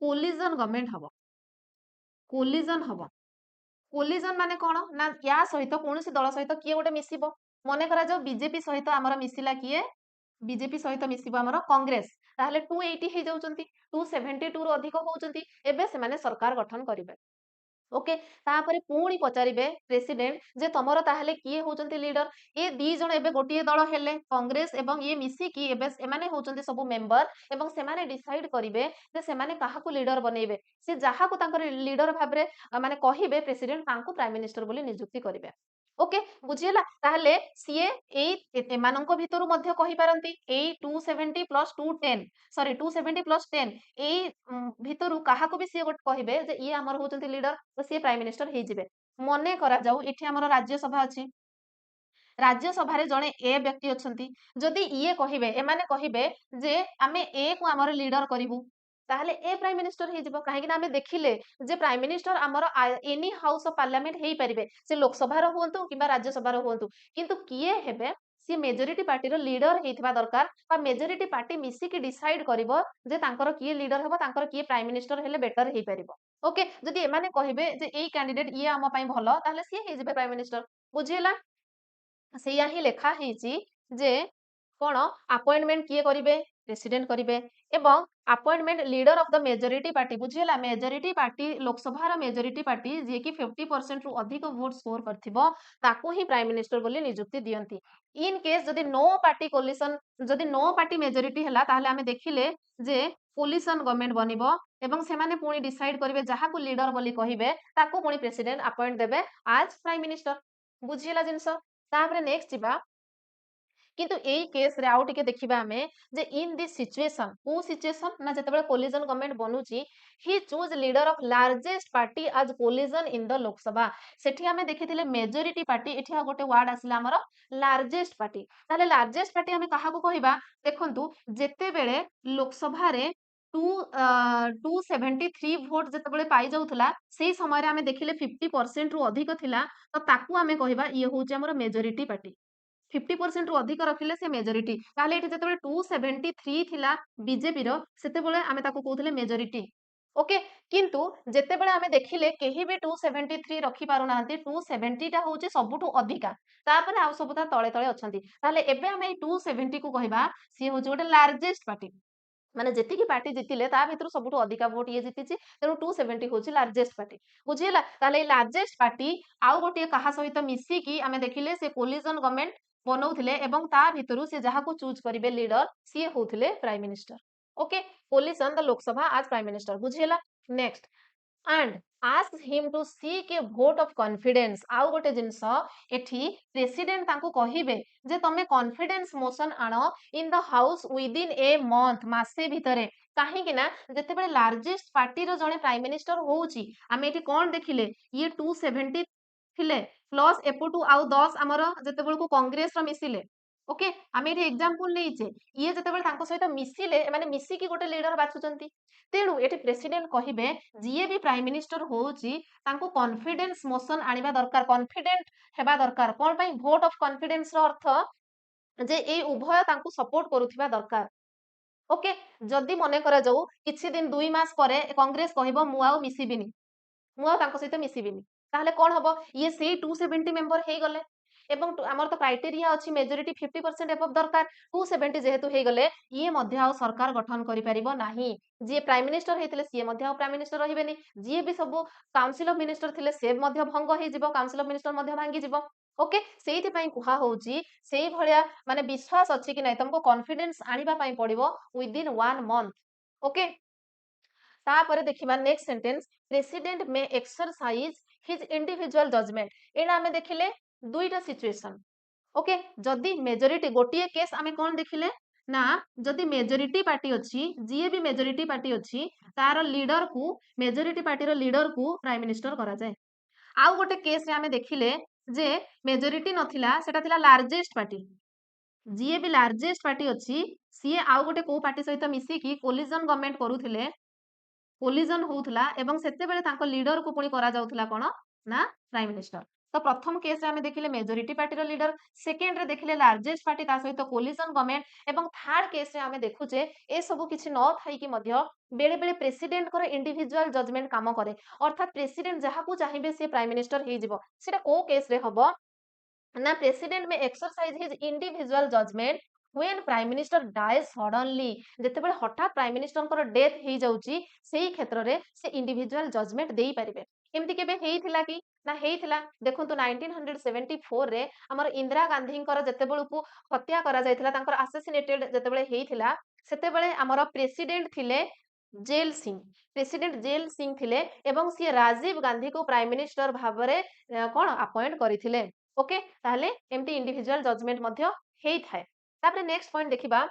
कोलिजन गवर्नमेंट हबो कोलिजन हबो कोलिजन माने कोन ना या सहित कोनोसी दल सहित किए गोटे मिसिबो मने करा जाऊ बीजेपी सहित हमर मिसिला किए बीजेपी सहित मिसिबो हमर कांग्रेस ताहले 280 हे जाउचंती 272 रु अधिक होउचंती एबे से माने सरकार गठन करिवे ओके तापरे पुणी पचारिबे प्रेसिडेंट जे तमरो ताहले किए होचंती लीडर ए दी जण एबे गोटिए दल हेले कांग्रेस एवं ये मिसी की एबे एमाने होचंती सब मेंबर एवं सेमाने डिसाइड करिवे जे सेमाने काहाकू लीडर बनेइबे से जाहाकू तांकर लीडर भाबरे माने कहिबे प्रेसिडेंट तांकू प्राइम मिनिस्टर बोली नियुक्ति करिवे ओके बुझिएला ताहले सीए एमानंको भितरु मध्य कहि पारंती एई 270 प्लस 210 सॉरी 270 प्लस 10 एई भितरु काहाकू भी सीए गोट कहिबे जे ये हमर होचंती लीडर तो सीए प्राइम मिनिस्टर हे जिवे मने करा जाऊ एठी हमर राज्यसभा अछि राज्यसभा रे जणे ए व्यक्ति अछंती जदि इए कहिबे एमाने कहिबे जे आमे ए को हमर लीडर करिवु ताहले ए प्राइम मिनिस्टर हे जिवो काहे कि ना आमे देखिले जे प्राइम मिनिस्टर हमर एनी हाउस ऑफ पार्लियामेंट हेई परिबे से लोकसभा रो होंतु किबा राज्यसभा रो होंतु किंतु किए हेबे सी मेजोरिटी पार्टी रो लीडर हेइथबा दरकार बा मेजोरिटी पार्टी मिसी कि डिसाइड करिवो जे तांकर किए लीडर हबो तांकर किए प्राइम मिनिस्टर हेले बेटर हेई परिबो ओके जदि एमाने कहिबे जे एई कैंडिडेट ये हम पई भलो ताहले सी हेइ जिवे प्राइम मिनिस्टर बुझिएला ସେଇଆ ହିଁ ଲେଖା ହେଇଛି ଯେ କଣ ଆପଏଣ୍ଟମେଣ୍ଟ କିଏ କରିବେ ପ୍ରେସିଡେଣ୍ଟ କରିବେ ଏବଂ appointment leader of the majority party ବୁଝିହେଲା मेजोरिटी पार्टी ଲୋକସଭାର मेजोरिटी पार्टी ଯିଏ କି 50% ରୁ ଅଧିକ ଭୋଟ ସ୍କୋର କରିଥିବ ତାକୁ ହିଁ ପ୍ରାଇମ ମିନିଷ୍ଟର ବୋଲି ନିଯୁକ୍ତି ଦିଅନ୍ତି ଇନ କେସ୍ ଯଦି नो ପାର୍ଟି କୋଲିସନ ଯଦି नो ପାର୍ଟି मेजोरिटी ହେଲା ତାହେଲେ ଆମେ ଦେଖିଲେ ଯେ କୋଲିସନ ଗଭର୍ଣ୍ଣମେଣ୍ଟ ବନିବ ଏବଂ ସେମାନେ ପୁଣି ଡିସାଇଡ କରିବେ ଯାହାକୁ ଲିଡର ବୋଲି କହିବେ ତାକୁ ପୁଣି ପ୍ରେସିଡେଣ୍ଟ ଆପଏଣ୍ଟ ଦେବେ ଆଜ ପ୍ରାଇମ ମିନିଷ୍ଟର ବୁଝିହେଲା ଜିନିଷ तापरे नेक्स्ट जिबा किंतु एई केस रे आउ टिके देखिबा हमें जे इन दिस सिचुएशन को सिचुएशन ना जतेबेले कोलिजन गवर्नमेंट बनुची he choose leader of largest party आज कोलिजन इन द लोकसभा सेठी हमें देखिथिले मेजोरिटी पार्टी एठी आ गोटे वर्ड आसिला हमर लार्जेस्ट पार्टी ताले लार्जेस्ट पार्टी हमें काहाकू कहिबा देखंतु जेतेबेले लोकसभा रे 273 भोट जेतेबेले पाई जाउथला सेही समय रे हमें देखिले 50% रु अधिक थिला तो ताकू हमें कहिबा ये होउची हमर मेजोरिटी पार्टी 50% रु अधिक रखिले से मेजोरिटी ताले एठी जेतेबेले 273 थिला बीजेपी रो सेतेबेले आमे ताकू कहउथले मेजोरिटी ओके किंतु जेतेबेले आमे देखिले केही भी 273 रखि पारु नाहंती 270 टा होउची सबुठु अधिका तापर आ सबुता तळे तळे अछंती ताले एबे आमे 270 को कहिबा सी होउची गोटे लार्जेस्ट पार्टी माने जेतिकी पार्टी जितिले ता भितरु सबुठु अधिका भोट ये जितिची तेनु 270 होउची लार्जेस्ट पार्टी बुझिएला ताले लार्जेस्ट पार्टी आउ गोटे कहा सहित मिसी की आमे देखिले से कोलिजन गवर्नमेंट बनौथिले एवं ता भितरु से जाहाकू चूज करिवे लीडर सी होउथिले prime minister okay coalition the Lok Sabha आज प्राइम मिनिस्टर बुझिएला next and ask him to seek a vote of confidence आउ गोटे जिंस एठी प्रेसिडेंट तांको कहिबे जे तमे कॉन्फिडेंस मोशन आनो in the house within a month मासे भितरे काहे कि ना जेतेबेले लार्जेस्ट पार्टी रो जणे प्राइम मिनिस्टर होउची आमे एठी कोन देखिले ये 270 थिले प्लस एपटू आउ 10 हमर जेतेबेले को कांग्रेस रो मिसिले ओके आमे एठी एग्जांपल नेइचे ये जेतेबेले तांको सहित मिसिले माने मिसिकी गोटे लीडर बाछुचंती तेणु एठी प्रेसिडेंट कहिबे जिए भी प्राइम मिनिस्टर होउची तांको कॉन्फिडेंस मोशन आनिबा दरकार कॉन्फिडेंट हेबा दरकार कोन पई वोट ऑफ कॉन्फिडेंस रो अर्थ जे ए उभय तांको सपोर्ट करूथिबा दरकार ओके जदि मने करा जाऊ किछि दिन 2 मास ପରେ कांग्रेस କହିବ ମୁଁ ଆଉ ମିଶିବିନି ମୁଁ ଆଉ ତାଙ୍କ ସହିତ ମିଶିବିନି ତାହେଲେ କଣ ହବ ଇଏ ସେଇ 270 मेंबर ହେଇଗଲେ ଏବଂ ଆମର ତ କ୍ରାଇଟେରିଆ ଅଛି मेजॉरिटी 50% एबव दरकार 270 जेहेतु ହେଇଗଲେ ଇଏ ମଧ୍ୟ ଆଉ ସରକାର ଗଠନ କରିପାରିବ ନାହିଁ ଯିଏ ପ୍ରାଇମ ମିନିଷ୍ଟର ହେଇଥିଲେ ସିଏ ମଧ୍ୟ ଆଉ ପ୍ରାଇମ ମିନିଷ୍ଟର ରହିବେନି ଯିଏ ବି ସବୁ କାଉନସିଲ ଅଫ ମିନିଷ୍ଟର ଥିଲେ ସେ ମଧ୍ୟ ଭଙ୍ଗ ହେଇଯିବ କାଉନସିଲ ଅଫ ମିନିଷ୍ଟର ମଧ୍ୟ ଭାଙ୍ଗିଯିବ ओके ସେଇଥି ପାଇଁ କୁହା ହଉଛି ସେଇ ଭଳିଆ ମାନେ ବିଶ୍ୱାସ ଅଛି କି ନାହିଁ ତମକୁ କନଫିଡେନ୍ସ ଆଣିବା ପାଇଁ ପଡିବ within 1 month ओके तापर देखिबा next sentence president may exercise his individual judgement एना हमें देखिले दुईटा सिचुएशन ओके जदि मेजॉरिटी गोटिए केस आमे कोन देखिले ना जदि मेजॉरिटी पार्टी अछि जीए भी मेजॉरिटी पार्टी अछि तार लीडर को मेजॉरिटी पार्टी रो लीडर को प्राइम मिनिस्टर करा जाय आउ गोटे केस रे आमे देखिले जे मेजॉरिटी नथिला सेटा थिला लार्जेस्ट पार्टी जीए भी लार्जेस्ट पार्टी अछि सीए आउ गोटे को पार्टी सहित मिसी की कोलिजन गवर्नमेंट करूथिले कोलिजन होउथला एवं सेतेबेले तांको लीडर को पुणी करा जाउथला कोन ना प्राइम मिनिस्टर तो प्रथम केस रे आमे देखिले मेजॉरिटी पार्टी रो लीडर सेकेंड रे देखिले लार्जेस्ट पार्टी ता सहित कोलिजन गवर्नमेंट एवं थर्ड केस रे आमे देखुचे ए सब किछि न थाई कि मध्य बेले बेले प्रेसिडेंट कर इंडिविजुअल जजमेंट काम करे अर्थात प्रेसिडेंट जहा को चाहिबे से प्राइम मिनिस्टर हे जिवो सेटा को केस रे हबो ना president may exercise his individual judgement when prime minister dies suddenly जेतेबेले हठात प्राइम मिनिस्टर कर डेथ हे जाउची सेही क्षेत्र रे से इंडिविजुअल जजमेंट देई परिबे एमती केबे हेइथिला कि ना हेइथिला देखंतु 1974 रे हमर इंदिरा गांधी कर जेतेबेले को हत्या करा जायथिला तांकर असैसिनेटेड जेतेबेले हेइथिला सेतेबेले हमर प्रेसिडेंट थिले जेल सिंह प्रेसिडेंट जेल सिंह थिले एवं सी राजीव गांधी को प्राइम मिनिस्टर भाबरे कोन अपॉइंट करिथिले ओके ताहले एमटी इंडिविजुअल जजमेंट मध्य हेई थाए तापरे नेक्स्ट पॉइंट देखिबा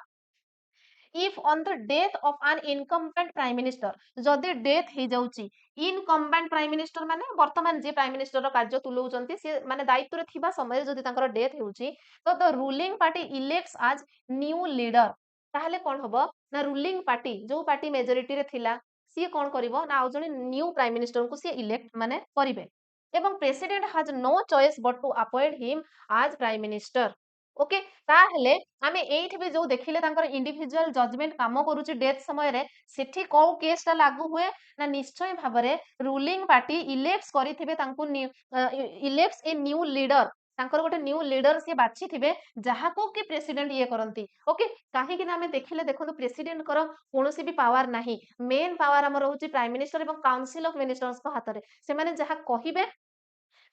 if on the death of an incumbent prime minister जदि डेथ हे जाउची इनकम्बेंट प्राइम मिनिस्टर माने वर्तमान जे प्राइम मिनिस्टर रो कार्य तुलौचंती से माने दायित्व रे थिबा समय जदि तांकर डेथ हेउची तो the ruling party elects as new leader ताहले कोन हबो ना रूलिंग पार्टी जो पार्टी मेजॉरिटी रे थिला सी कोन करिवो ना आउ जने न्यू प्राइम मिनिस्टर को सी इलेक्ट माने करिवे एवं president has no choice but to appoint him as prime minister okay ताहले आमे एइठ भी जो देखिले तांकर इंडिविजुअल जजमेंट काम करूची डेथ समय रे सेठी को केस ता लागू हुए ना निश्चय भाबरे रूलिंग पार्टी इलेक्ट्स करिथिबे तांकु इलेक्ट्स ए न्यू लीडर तांकर गोटे न्यू लीडर से बाछि थिबे जहा को कि प्रेसिडेंट ये करंती ओके काहे कि ना हमें देखिले देखंतु प्रेसिडेंट कर कोनोसी भी पावर नाही मेन पावर हमर होची प्राइम मिनिस्टर एवं काउंसिल ऑफ मिनिस्टर्स को हाथ रे से माने जहा कहिबे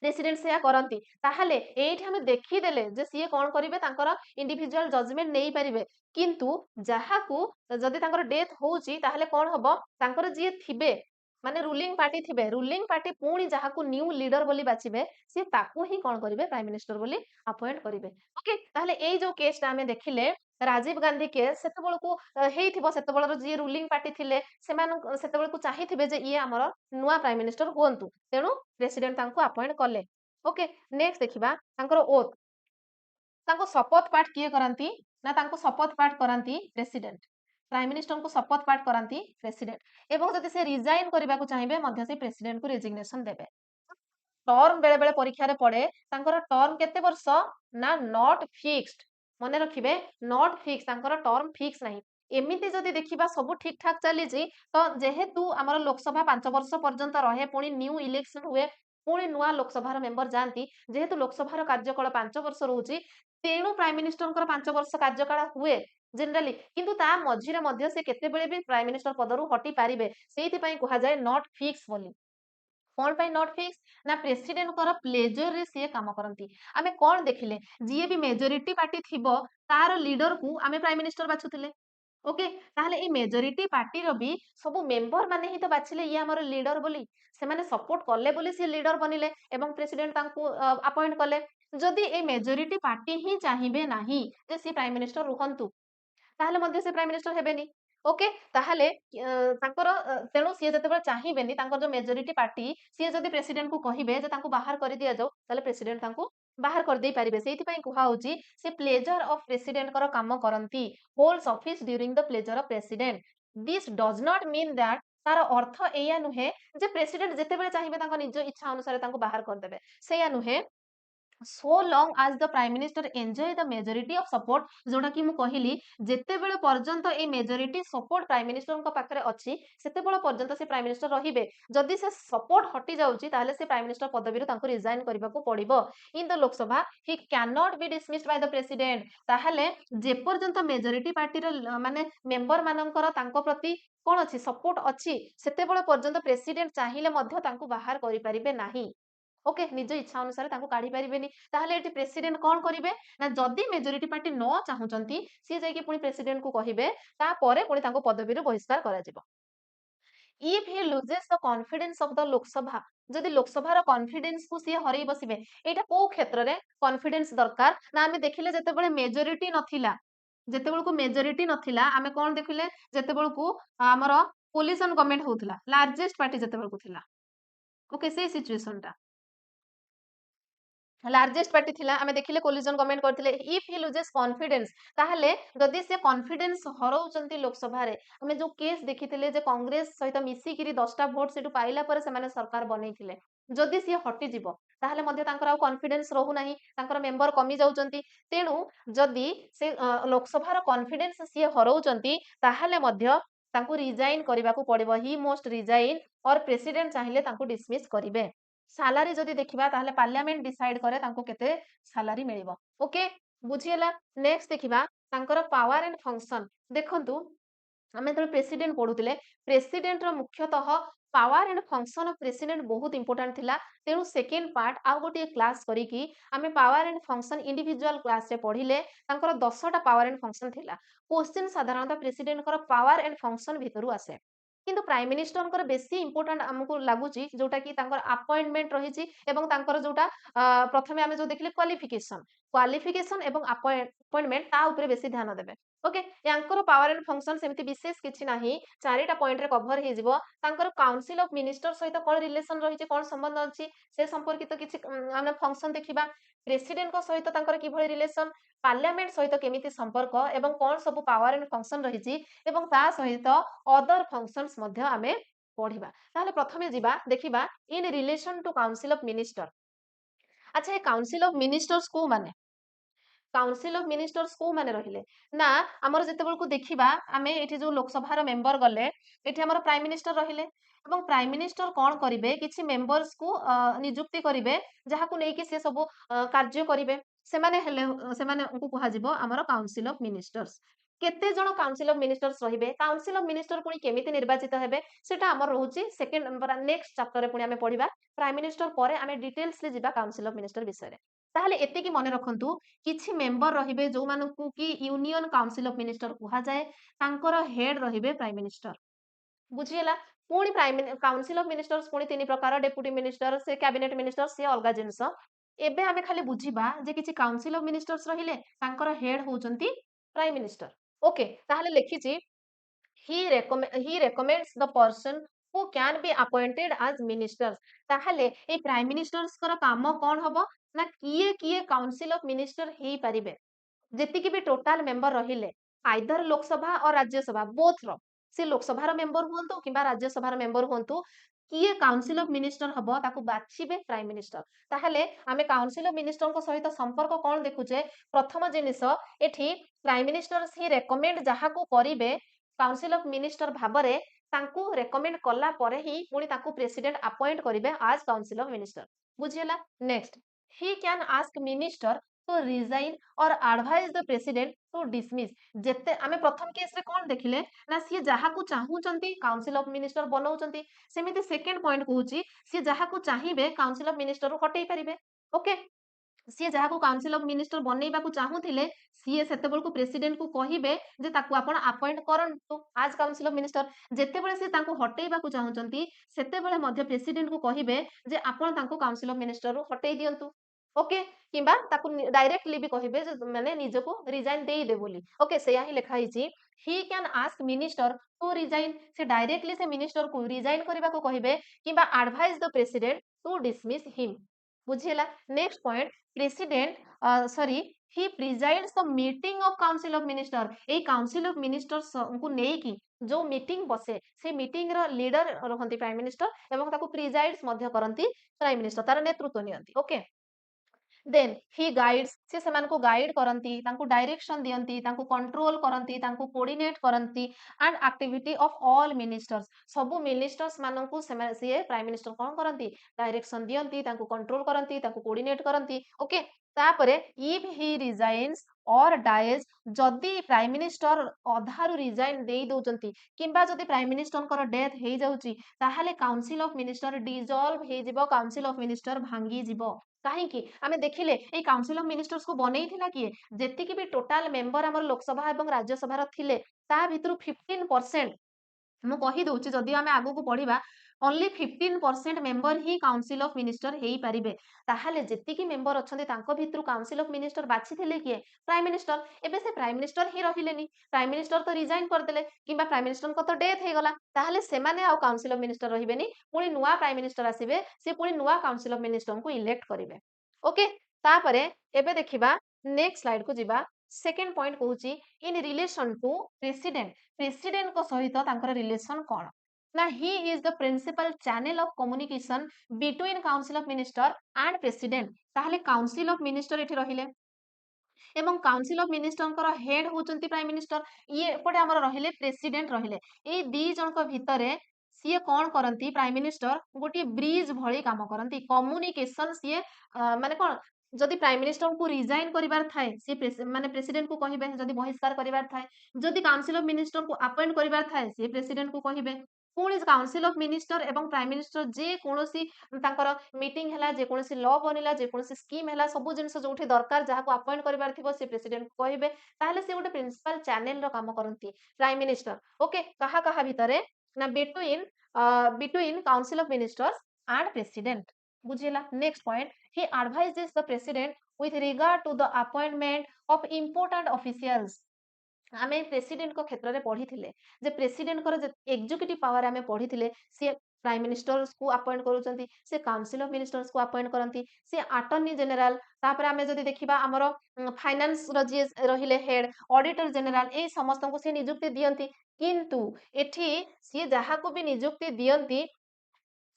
प्रेसिडेंट से करती ताहले एठी हमें देखी देले जे सीए कोन करिवे तांकर इंडिविजुअल जजमेंट नै परिबे किंतु जहा को जदि तांकर डेथ होउची ताहले कोन हबो तांकर जे थिबे माने रूलिंग पार्टी थिबे रूलिंग पार्टी पुणी जहा को न्यू लीडर बोली बाछिबे से ताकू ही कोन करिवे प्राइम मिनिस्टर बोली अपॉइंट करिवे ओके ताहले एई जो केसटा हमें देखिले राजीव गांधी केस सेतेबेल को हेइथिबो सेतेबेलर जे रूलिंग पार्टी थिले सेमान सेतेबेल को चाहिथिबे जे ये हमर नुआ प्राइम मिनिस्टर होंतु तेणु प्रेसिडेंट तांको अपॉइंट कले ओके नेक्स्ट देखिबा तांकर ओथ तांको शपथ पाठ किए करंती ना तांको शपथ पाठ करंती प्रेसिडेंट प्राइम मिनिस्टर को शपथ पाठ करंती प्रेसिडेंट एवं जदि से रिजाइन करबा को चाहिबे मध्य से प्रेसिडेंट को रेजिग्नेशन देबे टर्म बेले बेले परीक्षा रे पड़े तांकर टर्म केते वर्ष ना नॉट फिक्स्ड मने रखिबे नॉट फिक्स तांकर टर्म फिक्स नाही एमिति जदि देखिबा सब ठीक ठाक चली जी तो जेहेतु हमर लोकसभा 5 वर्ष पर्यंत रहे पुणी न्यू इलेक्शन हुए पुणी नुआ लोकसभा मेंबर जानती जेहेतु लोकसभा कार्यकाल 5 वर्ष रहउची तेणु प्राइम मिनिस्टर 5 वर्ष कार्यकाल हुए जनरली किंतु ता मझिरे मध्य से केते बेले भी प्राइम मिनिस्टर पदरु हटी पारिबे सेहिति पई कहा जाय नॉट फिक्स बोली कौन पाई नॉट फिक्स ना प्रेसिडेंट कर प्लेजर रे से काम करंती आमे कोन देखिले जीए भी मेजॉरिटी पार्टी थिबो तार लीडर को आमे प्राइम मिनिस्टर बाछुतिले ओके ताहले ए मेजॉरिटी पार्टी रो भी सब मेंबर माने ही तो बाछिले ये हमर लीडर बोली से माने सपोर्ट करले बोली से लीडर बनिले एवं प्रेसिडेंट तांको अपॉइंट कले जदि ए मेजॉरिटी पार्टी ही चाहिबे नाही जे सी प्राइम मिनिस्टर रुहंतु ताहले मध्ये से प्राइम मिनिस्टर हेबेनी ओके ताहले तांकर तेणु सी जतेबेले चाहिबेनी तांकर जो मेजॉरिटी पार्टी सी जदि प्रेसिडेंट को कहिबे जे तांको बाहर करि दिया जाऊ ताहले प्रेसिडेंट तांको बाहर कर दे पारिबे सेति पई कुहा होची से प्लेजर ऑफ प्रेसिडेंट कर काम करंती holds office during the pleasure of president this does not mean that तार अर्थ एया नुहे जे प्रेसिडेंट जेते बेले चाहिबे तांको निज इच्छा अनुसार तांको बाहर कर देबे सेया नुहे so long as the prime minister enjoy the majority of support जोटा कि मु कहिली जेते बेले पर्यंत ए मेजोरिटी सपोर्ट प्राइम मिनिस्टर को पाखरे अछि सेते बेले पर्यंत से प्राइम मिनिस्टर रहिबे जदि से सपोर्ट हटि जाउची ताले से प्राइम मिनिस्टर पदवी तांको रिजाइन करबा को पड़िबो in the Lok Sabha he can not be dismissed by the president ताहले जे पर्यंत मेजोरिटी पार्टी रो माने मेंबर मानकर तांको प्रति कोन अछि सपोर्ट अछि सेते बेले पर्यंत प्रेसिडेंट चाहिले मध्य तांको बाहर करि परिबे नाही ओके निज इच्छा अनुसार तांको काढी परिबेनी ताहले एटी प्रेसिडेंट कोन करिवे ना जदी मेजोरिटी पार्टी न चाहुचंती सी जाई कि पुनी प्रेसिडेंट को कहिबे ता परे पुनी तांको पदवीरु बहिष्कार करा जिवो if he loses the confidence of the Lok Sabha जदि लोकसभार कॉन्फिडेंस को सी हरई बसिबे एटा को क्षेत्र रे कॉन्फिडेंस दरकार ना आमे देखिले जते बेले मेजोरिटी नथिला जेते बेलको मेजोरिटी नथिला आमे कोन देखिले जेते बेलको हमर कोलिशन गवर्नमेंट होउतला लार्जेस्ट पार्टी जेते बेलको थिला ओके से सिचुएशन टा लार्जेस्ट पार्टी थिला आमे देखिले कोलिजन गवर्नमेंट करथिले इफ ही लुजेस कॉन्फिडेंस ताहले जदि से कॉन्फिडेंस हरौचंती लोकसभा रे आमे जो केस देखिथिले जे कांग्रेस सहित मिसी किरी 10टा वोट सेटु पाइला पर से माने सरकार बनैथिले जदि से हटि जिवो ताहले मध्ये तांकर आ कॉन्फिडेंस रहू नाही तांकर मेंबर कमी जाउचंती तेनु जदि से लोकसभार कॉन्फिडेंस से हरौचंती ताहले मध्ये तांको रिजाइन करबाकू पड़िबो ही मोस्ट रिजाइन और प्रेसिडेंट चाहिले तांको डिसमिस करिवे सालारी जदि देखिबा ताहले पार्लियामेंट डिसाइड करे तांको केते सालारी मिलिबो ओके बुझियला नेक्स्ट देखिबा तांकर पावर एंड फंक्शन देखंतु आमे तो प्रेसिडेंट पढुतिले प्रेसिडेंट रो मुख्यतः power and function of president बहुत इंपोर्टेंट थिला तेनु सेकंड पार्ट आ गोटे क्लास करी कि आमे power and function individual class रे पढिले तांकर 10टा पावर एंड फंक्शन थिला क्वेश्चन साधारणतः प्रेसिडेंट कर पावर एंड फंक्शन भितरु आसे किंतु प्राइम मिनिस्टर कर बेसी इंपोर्टेंट हमको लागुची जोटा कि तांकर अपॉइंटमेंट रहिची एवं तांकर जोटा प्रथमे आमे जो देखले क्वालिफिकेशन क्वालिफिकेशन एवं अपॉइंटमेंट ता ऊपर बेसी ध्यान देबे ओके यांकर पावर एंड फंक्शन सेमति विशेष किछि नाही चारिटा पॉइंट रे कवर हे जिवो तांकर काउंसिल ऑफ मिनिस्टर सहित कोन रिलेशन रहिची कोन संबंध अछि से संपर्कित किछि हमने फंक्शन देखिबा प्रेसिडेंट को सहित तांकर कि भଳି रिलेशन पार्लियामेंट सहित केमिति संपर्क एवं कोन सब पावर एंड फंक्शन रहिची एवं ता सहित अदर फंक्शंस मध्य आमे पढिबा ताहले प्रथमे जिबा देखिबा in relation to council of minister अच्छा ए काउंसिल ऑफ मिनिस्टर्स को माने काउंसिल ऑफ मिनिस्टर्स को माने रहिले ना हमर जते बेल को देखिबा आमे एठी जो लोकसभा मेंबर गले एठी हमर प्राइम मिनिस्टर रहिले एवं प्राइम मिनिस्टर कोन करिवे किछि मेंबर्स को नियुक्ति करिवे जहा को नै कि से सब कार्य करिवे सेमाने उनको कहा जिवो हमर काउंसिल ऑफ मिनिस्टर्स केते जण काउंसिल ऑफ मिनिस्टर्स रहिबे काउंसिल ऑफ मिनिस्टर पुनी केमिति निर्वाचित हेबे सेटा हमर रहूची सेकंड नंबर नेक्स्ट चैप्टर रे पुनी आमे पढिबा प्राइम मिनिस्टर परे आमे डिटेल्स ले जिबा काउंसिल ऑफ मिनिस्टर विषय रे ताहले एते की मने रखंतु किछि मेंबर रहिबे जो मानकु कि यूनियन काउंसिल ऑफ मिनिस्टर कुहा जाए तांकर हेड रहिबे प्राइम मिनिस्टर बुझियला पुणी प्राइम काउंसिल ऑफ मिनिस्टर्स पुणी तीन प्रकार डेप्यूटी मिनिस्टर से कैबिनेट मिनिस्टर से अलगा जिंस एबे आमे खाली बुझिबा जे किछि काउंसिल ऑफ मिनिस्टर्स रहिले तांकर हेड होचंती प्राइम मिनिस्टर ओके ताहले लेखिछि he recommends the person who can be appointed as ministers ताहले ए प्राइम मिनिस्टर्स कर काम कोन हबो ना किए किए काउंसिल ऑफ मिनिस्टर हेई परिबे जेतिकी भी टोटल मेंबर रहिले आइदर लोकसभा और राज्यसभा बोथ रो से लोकसभा मेंबर हुंतु किबा राज्यसभा मेंबर हुंतु किए काउंसिल ऑफ मिनिस्टर हबो ताकू बाछिबे प्राइम मिनिस्टर ताहले आमे काउंसिल ऑफ मिनिस्टर को सहित संपर्क कोन देखुचे प्रथम जिनिस एठी प्राइम मिनिस्टर ही रेकमेंड जहा को करिवे काउंसिल ऑफ मिनिस्टर भाबरे तांकू रेकमेंड कला परे ही पुनी तांकू प्रेसिडेंट अपॉइंट करिवे आज काउंसिल ऑफ मिनिस्टर बुझियला next he can ask minister to resign or advise the president to dismiss जेते आमे प्रथम केस रे कोन देखिले ना सी जहा को चाहूचंती काउंसिल ऑफ मिनिस्टर बनाउचंती सेमिति सेकंड पॉइंट कहूची सी जहा को चाहिबे काउंसिल ऑफ मिनिस्टर रो हटेई परिबे ओके सी जहा को काउंसिल ऑफ मिनिस्टर बनैबा को चाहूथिले सी सेते बेल को प्रेसिडेंट को कहिबे जे ताकू आपण अपॉइंट करंतु आज काउंसिल ऑफ मिनिस्टर जेते बेले से तांको हटेइबा को चाहूचंती सेते बेले मध्य प्रेसिडेंट को कहिबे जे आपण तांको काउंसिल ऑफ मिनिस्टर रो हटेई दियंतु ओके किंबा ताकू डायरेक्टली भी कहिबे जे माने निजको रिजाइन देई दे बोली ओके सेया ही लिखा हिची he can ask minister to resign से डायरेक्टली से मिनिस्टर को रिजाइन करबा को कहिबे किंबा advise the president to dismiss him बुझियला next point president sorry he presides the meeting of council of minister ए काउंसिल ऑफ मिनिस्टर्स को नेकी जो मीटिंग बसे से मीटिंग रो लीडर रहंती प्राइम मिनिस्टर एवं ताको प्रिजाइड्स मध्य करंती प्राइम मिनिस्टर तार नेतृत्व नियंती ओके देन ही गाइड्स से सेमानको गाइड करंती तांको डायरेक्शन दियंती तांको कंट्रोल करंती तांको कोऑर्डिनेट करंती and activity of all ministers सबु मिनिस्टर्स माननको से प्राइम मिनिस्टर कोन करंती डायरेक्शन दियंती तांको कंट्रोल करंती तांको कोऑर्डिनेट करंती ओके तापरे if he resigns or dies जदि प्राइम मिनिस्टर अधारु रिजाइन देई दउचंती किंबा जदि प्राइम मिनिस्टर कर डेथ हेई जाउची ताहाले काउंसिल ऑफ मिनिस्टर डिसॉल्व हेई जिवो काउंसिल ऑफ मिनिस्टर भांगी जिवो काहेकि आमे देखिले ए काउंसिल ऑफ मिनिस्टर्स को बनेइथिला किए जेतिकि भी टोटल मेंबर हमर लोकसभा एवं राज्यसभा र थिले ता भितरु 15% ମୁଁ କହିଦଉଛି ଯଦି ଆମେ ଆଗକୁ ପଢିବା ଓନ୍ଲି 15% ମେମ୍ବର ହିଁ କାଉନସିଲ ଅଫ ମିନିଷ୍ଟର ହେଇପାରିବେ ତାହେଲେ ଯେତିକି ମେମ୍ବର ଅଛନ୍ତି ତାଙ୍କ ଭିତରୁ କାଉନସିଲ ଅଫ ମିନିଷ୍ଟର ବାଛିଥିଲେ କିଏ ପ୍ରାଇମ ମିନିଷ୍ଟର ଏବେ ସେ ପ୍ରାଇମ ମିନିଷ୍ଟର ହିଁ ରହିଲେନି ପ୍ରାଇମ ମିନିଷ୍ଟର ତ ରିଜାଇନ କରିଦେଲେ କିମ୍ବା ପ୍ରାଇମ ମିନିଷ୍ଟରଙ୍କ ତ ଡେଥ ହେଇଗଲା ତାହେଲେ ସେମାନେ ଆଉ କାଉନସିଲ ଅଫ ମିନିଷ୍ଟର ରହିବେନି ପୁଣି ନୂଆ ପ୍ରାଇମ ମିନିଷ୍ଟର ଆସିବେ ସେ ପୁଣି ନୂଆ କାଉନସିଲ ଅଫ ମିନିଷ୍ଟରଙ୍କୁ ଇଲେକ୍ଟ କରିବେ ଓକେ ତାପରେ ଏବେ ଦେଖିବା ନେକ୍ସଟ ସ୍ଲାଇଡ କୁ ଯିବା सेकेंड पॉइंट कहूची in relation to president president को सहित तांकर रिलेशन कोन ना he is the principal channel of communication between council of minister and president ताहले काउंसिल ऑफ मिनिस्टर एठी रहिले एवं काउंसिल ऑफ मिनिस्टर हेड होचंती प्राइम मिनिस्टर ये एपटे हमर रहिले प्रेसिडेंट रहिले ए दी जनक भितरे सीए कौन करती प्राइम मिनिस्टर गोटे ब्रिज भली काम करती कम्युनिकेशन सीए माने कौन जदि प्राइम मिनिस्टर को रिजाइन करिवार थाए सी माने प्रेसिडेंट को कहिबे जदि बहिष्कार करिवार थाए जदि काउंसिल ऑफ मिनिस्टर को अपॉइंट करिवार थाए सी प्रेसिडेंट को कहिबे पुणी काउंसिल ऑफ मिनिस्टर एवं प्राइम मिनिस्टर जे कोनोसी तांकर मीटिंग हला जे कोनोसी लॉ बनिला जे कोनोसी स्कीम हला सब जिंस जोठी दरकार जहा को अपॉइंट करिवार थिबो सी प्रेसिडेंट को कहिबे ताहले से गोटे प्रिंसिपल चैनल रो काम करंती प्राइम मिनिस्टर ओके कहा कहा भितरे ना between council of ministers and president बुझिला next point he advises the president with regard to the appointment of important officials आमे प्रेसिडेंट को क्षेत्र में पढ़ी थिले जे प्रेसिडेंट कर जे एग्जीक्यूटिव पावर आमे पढ़ी थिले से प्राइम मिनिस्टर्स को अपॉइंट करूचंती से काउंसिल ऑफ मिनिस्टर्स को अपॉइंट करंती से अटॉर्नी जनरल तापर आमे जदि देखिबा हमरो फाइनेंस रो जे रहिले हेड ऑडिटर जनरल ए समस्त को से नियुक्ति दियंती किंतु एठी से जहा को भी नियुक्ति दियंती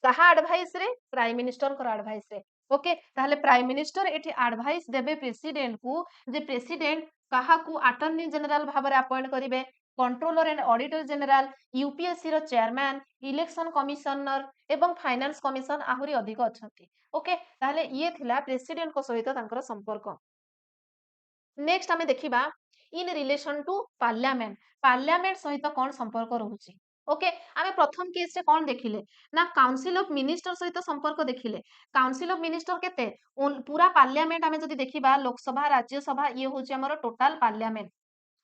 कहा एडवाइस रे प्राइम मिनिस्टर को एडवाइस रे ओके ताहले प्राइम मिनिस्टर एठी एडवाइस देबे प्रेसिडेंट को जे प्रेसिडेंट कहा को अटॉर्नी जनरल भाबरे अपॉइंट करिवे controller and auditor general UPSC रो चेयरमैन इलेक्शन कमिशनर एवं फाइनेंस कमिशन आहुरी अधिक अछंती ओके ताहले ये थिला प्रेसिडेंट को सहित तांकर संपर्क नेक्स्ट आमे देखिबा इन रिलेशन टू पार्लियामेंट सहित कोन संपर्क रहउची ओके आमे प्रथम केस रे कोन देखिले ना काउंसिल ऑफ मिनिस्टर सहित संपर्क देखिले काउंसिल ऑफ मिनिस्टर केते पूरा पार्लियामेंट आमे जदि देखिबा लोकसभा राज्यसभा ये होची हमर total parliament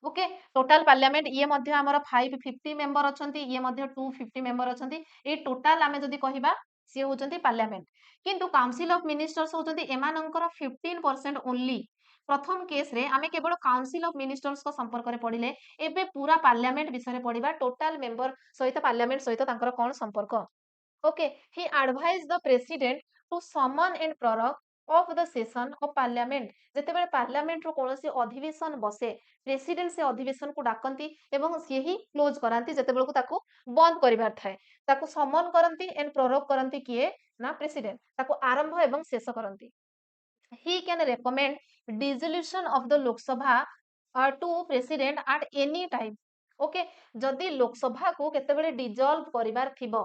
okay total parliament ये मध्य हमर 550 मेंबर अछंती ये मध्य 250 मेंबर अछंती ए टोटल आमे जदि कहिबा से होचंती पार्लियामेंट किंतु काउंसिल ऑफ मिनिस्टर्स होचंती एमानंकर 15% ओनली प्रथम केस रे आमे केवल काउंसिल ऑफ मिनिस्टर्स को संपर्क रे पढिले एबे पूरा पार्लियामेंट विषय पढिबा टोटल मेंबर सहित पार्लियामेंट सहित तांकर कोन संपर्क okay he advise the president to summon and prorogue of the session of parliament जेतेबेले पार्लियामेंट रो कोनोसी अधिवेशन बसे प्रेसिडेंट से अधिवेशन को डाकंती एवं से ही क्लोज करांती जेतेबेले को ताको बंद करिवार थाए ताको समन करंती एंड प्रोरोग करंती किए ना प्रेसिडेंट ताको आरंभ एवं शेष करंती he can recommend dissolution of the Lok Sabha to president at any time okay जदि लोकसभा को केतेबेले डिजॉल्व करिवार थिबो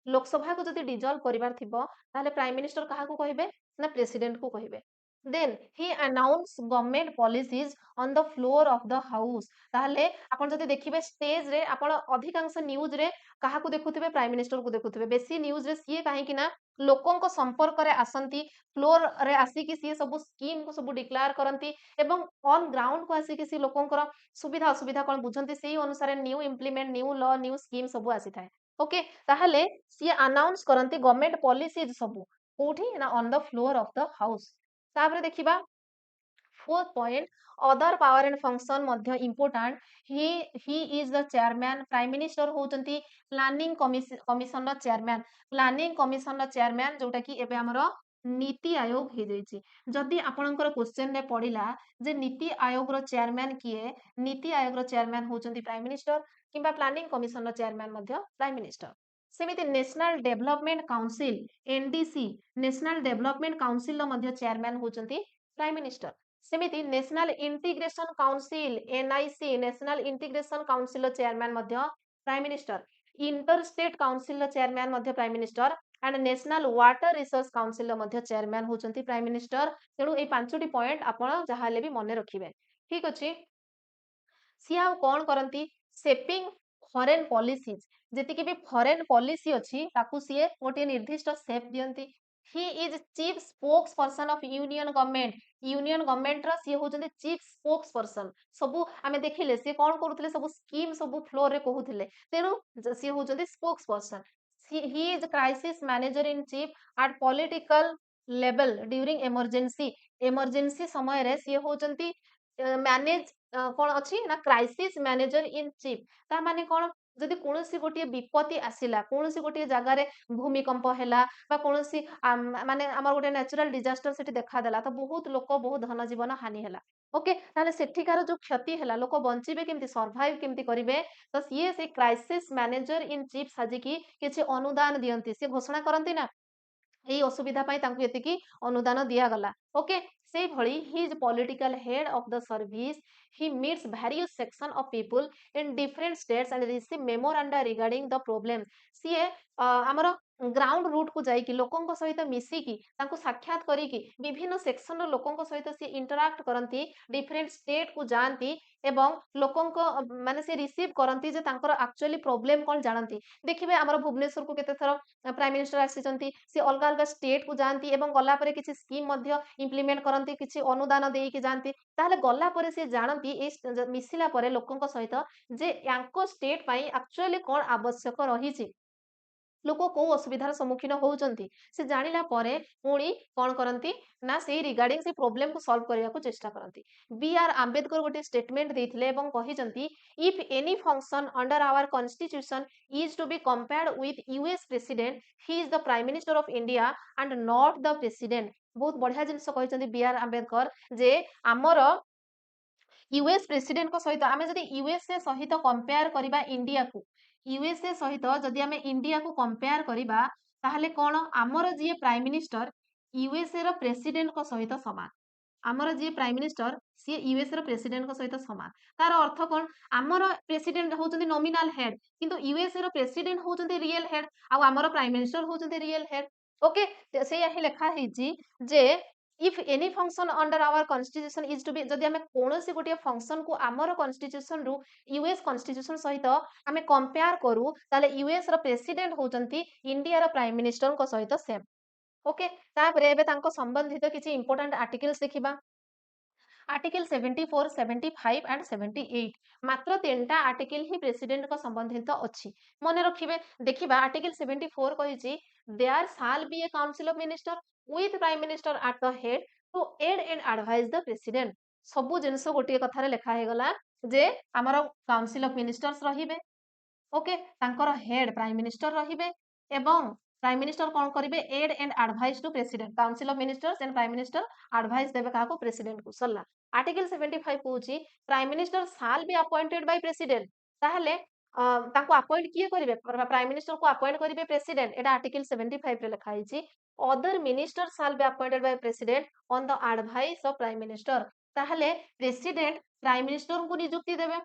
लोकसभा को जदि डिजॉल्व करिवार थिबो ताले प्राइम मिनिस्टर काहा को कहिबे ना प्रेसिडेंट को कहिबे then he announce government policies on the floor of the house ताले आपण जदि देखिबे स्टेज रे आपण अधिकांश न्यूज रे काहा को देखुथिबे प्राइम मिनिस्टर को देखुथिबे बेसी न्यूज रे सीए काहे कि ना लोकों को संपर्क रे आसंती फ्लोर रे आसी कि सी सब स्कीम को सब डिक्लेयर करंती एवं ऑन ग्राउंड को आसी कि सी लोकों को सुविधा असुविधा कोन बुझंती सेही अनुसार new implement new law new scheme सब आसी थाए ओके ताहले सी अनाउंस करंती गवर्नमेंट पॉलिसीज सब कोठी ना on the floor of the house तापर देखिबा fourth point other power and function मध्य important he is the chairman prime minister होचंती प्लानिंग कमिशन रो चेयरमैन जोटा कि एबे हमरो नीति आयोग हो जाइए। जदि आपणकर क्वेश्चन रे पड़िला जे नीति आयोग रो चेयरमैन किए, नीति आयोग रो चेयरमैन होचंती प्राइम मिनिस्टर किंबा प्लानिंग कमिशन रो चेयरमैन मध्य प्राइम मिनिस्टर। सेमिति national development council NDC, national development council रो मध्य चेयरमैन होचंती प्राइम मिनिस्टर। सेमिति national integration council NIC, national integration council रो चेयरमैन मध्य prime minister. Inter state council रो चेयरमैन मध्य prime minister and national water resource council मध्य chairman होचंती प्राइम मिनिस्टर। तेणु ए पांचटी पॉइंट आपण जहां हेले भी मने रखिबे। ठीक अछि। सी आ कौन करती सेपिंग फॉरेन पॉलिसीज जेतिकी भी फॉरेन पॉलिसी अच्छी ताकू सी गोटे निर्दिष्ट सेप दियंती। He is chief spokesperson of union government रो सी होचंती चीफ स्पोक्स पर्सन। सबु आमे देखिले सी कौन करूथिले सबु स्कीम सबु फ्लो रे कहूथिले। तेणु सी होचंती spokesperson. He is crisis manager in chief at political level during emergency. Emergency समय रे सी होचंती मैनेज कौन अच्छी ना क्राइसिस मैनेजर इन चीफ। ता माने कौन जदि कोनोसी गोटे विपत्ति आसिला, कोनोसी गोटे जगह रे भूमिकंप हैला बा कोनोसी माने हमर गोटे नेचुरल डिजास्टर सेठी देखा देला तो बहुत लोक बहुत धन जीवन हानि हैला। ओके ताले सेठिकार जो क्षति हैला लोक बंचिबे केमती सर्वाइव केमती करिवे तो सीए से क्राइसिस मैनेजर इन चीफ साजिकी किछि अनुदान दियंती से घोषणा करंती ना एई असुविधा पाई तांकु एतिकी अनुदान दिया गला। ओके से भଳି he is political head of the service. He meets various section of people in different states and receive memoranda regarding the problem. सीए हमर ग्राउंड रूट को जाइकी लोकंक सहित मिसिकी तांकु साक्षात करिकी विभिन्न सेक्शन रो लोकंक सहित से इंटरैक्ट करंती, डिफरेंट स्टेट को जानती एवं लोकंक माने से रिसीव करंती जे तांकर एक्चुअली प्रॉब्लम कोन जानती। देखिबे हमर भुवनेश्वर को केते थरो प्राइम मिनिस्टर आसीचंती से अलग अलग स्टेट को जानती एवं गला परे किछि स्कीम मध्य इम्प्लीमेंट करंती, किछि अनुदान देइकी जानती। ताहले गला परे से जानती ए मिसिला परे लोकंक सहित जे यांको स्टेट पई एक्चुअली कोन आवश्यक रहिछि, लोक को असुविधार सम्मुखीन होउचंती से जानिला परे पुणी कौन करंती ना से रिगार्डिंग से प्रॉब्लम को सॉल्व करने को चेष्टा करंती। बी आर आंबेडकर गोटे स्टेटमेंट देथिले एवं कहिचंती if any function under our constitution is to be compared with US president he is the prime minister of India and not the president. बहुत बढ़िया जिनस कहिचंती बी आर आंबेडकर जे आमर यूएस प्रेसिडेंट को सहित आमे जदि यूएसए सहित कंपेयर करिबा इंडिया को, यूएसए सहित जदि आमे इंडिया को कंपेयर करिबा ताहले कोन आमर जे प्राइम मिनिस्टर यूएसए रो प्रेसिडेंट को सहित समान। आमर जे प्राइम मिनिस्टर सी यूएस रो प्रेसिडेंट को सहित समान। तार अर्थ कोन आमर प्रेसिडेंट होचंती नॉमिनल हेड किंतु यूएसए रो प्रेसिडेंट होचंती रियल हेड आ आमर प्राइम मिनिस्टर होचंती रियल हेड। ओके से यही लिखा हेची जे if any function under our constitution is to be जदि आमे कोनोसी गोटे फंक्शन को आमर कॉन्स्टिट्यूशन रु यूएस कॉन्स्टिट्यूशन सहित आमे कंपेयर करू ताले यूएस रो प्रेसिडेंट होचंती इंडिया रो प्राइम मिनिस्टर को सहित सेम। ओके तापरे एबे तांको संबंधित किछि इंपोर्टेंट आर्टिकल्स देखिबा। आर्टिकल 74, 75 एंड 78 मात्र तीनटा आर्टिकल ही प्रेसिडेंट को संबंधित अच्छी मन रखिबे। देखिबा आर्टिकल 74 कहिछि there shall be a council of minister with prime minister at the head to aid and advise the president. सबु जिनस गोटे कथारे लेखा हे गला जे हमर काउंसिल ऑफ मिनिस्टर्स रहिबे। ओके तांकर हेड प्राइम मिनिस्टर रहिबे एवं प्राइम मिनिस्टर कौन करिवे aid and advice to president. Council of ministers and prime minister advice देबे काको प्रेसिडेंट को सरला। Article 75 कहूची prime minister shall be appointed by president. ताहले ताको अपॉइंट किए करिवे प्राइम मिनिस्टर को अपॉइंट करिवे प्रेसिडेंट। एटा आर्टिकल 75 रे लिखा हिची other minister shall be appointed by president on the advice of prime minister. ताहले प्रेसिडेंट प्राइम मिनिस्टर को नियुक्ति देबे,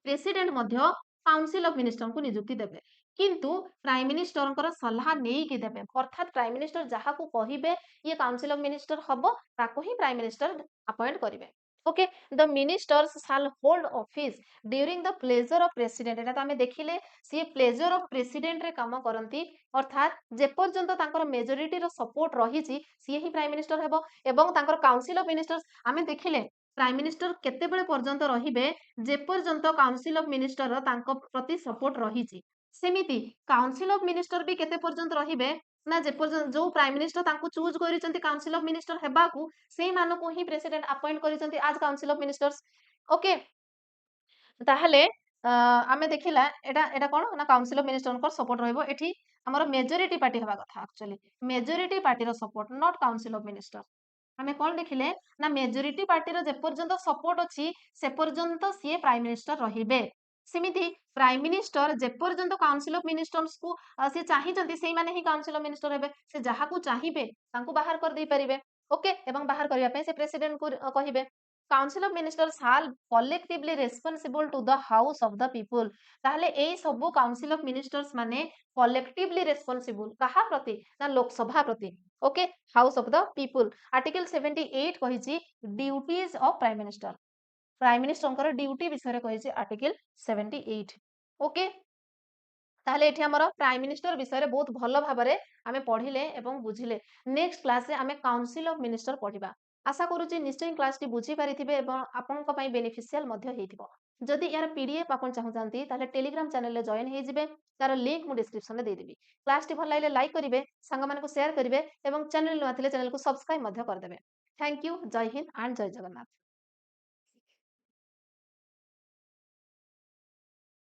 president Madhya council of minister को नियुक्ति देबे किंतु प्राइम मिनिस्टर सलाह नहीं कि देबे। अर्थात प्राइम मिनिस्टर जहाँ को कहिबे ये काउंसिल ऑफ मिनिस्टर हबो ताको ही प्राइम मिनिस्टर अपॉइंट करिवे। Okay the ministers shall hold office during the pleasure of president. एटा तो आमे देखिले सी प्लेजर ऑफ प्रेसिडेंट रे काम करंती अर्थात जे पर्यंत तांकर मेजॉरिटी रो सपोर्ट रहिछि सी ही प्राइम मिनिस्टर हेबो एवं तांकर काउंसिल ऑफ मिनिस्टर्स आमे देखिले प्राइम मिनिस्टर केतेबेले पर्यंत रहिबे जे पर्यंत काउंसिल ऑफ मिनिस्टर तांको प्रति सपोर्ट रहिछि। सेमिति काउंसिल ऑफ मिनिस्टर भी केते पर्यंत रहिबे ना जे पर्यंत जो प्राइम मिनिस्टर तांको चूज करिसंती काउंसिल ऑफ मिनिस्टर हेबाकू सेही मानको ही प्रेसिडेंट अपॉइंट करिसंती आज काउंसिल ऑफ मिनिस्टर्स। ओके ताहले आमे देखिला एटा एटा कोन ना काउंसिल ऑफ मिनिस्टर को सपोर्ट रहइबो एठी ଆମର मेजोरिटी पार्टी हवा कथा actually majority party support not council of minister आमे कौन देखिले ना मेजोरिटी पार्टी जे पर्यंत सपोर्ट अछि से पर्यंत सी प्राइम मिनिस्टर रहिबे सेमिति प्राइम मिनिस्टर जे पर्यंत काउंसिल ऑफ मिनिस्टर्स को से चाहिए से माने ही काउंसिल ऑफ मिनिस्टर हेबे से जहा को चाहिए तांको बाहर कर दे परिबे ओके एवं बाहर करबा पे से प्रेसिडेंट को कहिबे council of ministers shall collectively responsible to the house of the people ताहले एई सब काउंसिल ऑफ मिनिस्टर्स माने कलेक्टिवली रेस्पोंसिबल कहा प्रति ना लोकसभा प्रति okay house of the people article 78 कहिछि duties of prime minister duty विषय कहिछि आर्टिकल 78 ओके ताहले एठी हमर प्राइम मिनिस्टर विषय बहुत भल भाबरे आमे पढिले एवं बुझिले नेक्स्ट क्लास रे आमे काउंसिल ऑफ मिनिस्टर पढिबा आशा करूची निश्चय क्लास टी बुझी पारिथिबे एवं आपनका पई बेनिफिशियल मध्ये हेतिबो जदि यार पीडीएफ आपन चाहूचंती ताहले टेलीग्राम चैनल रे जॉइन हे जिवे तार लिंक मु डिस्क्रिप्शन रे दे देबी क्लास टी भल लागले लाइक करिवे संग मान को शेयर करिवे एवं चैनल न आथिले चैनल को सब्सक्राइब मध्ये कर देबे थैंक यू जय हिंद एंड जय जगन्नाथ।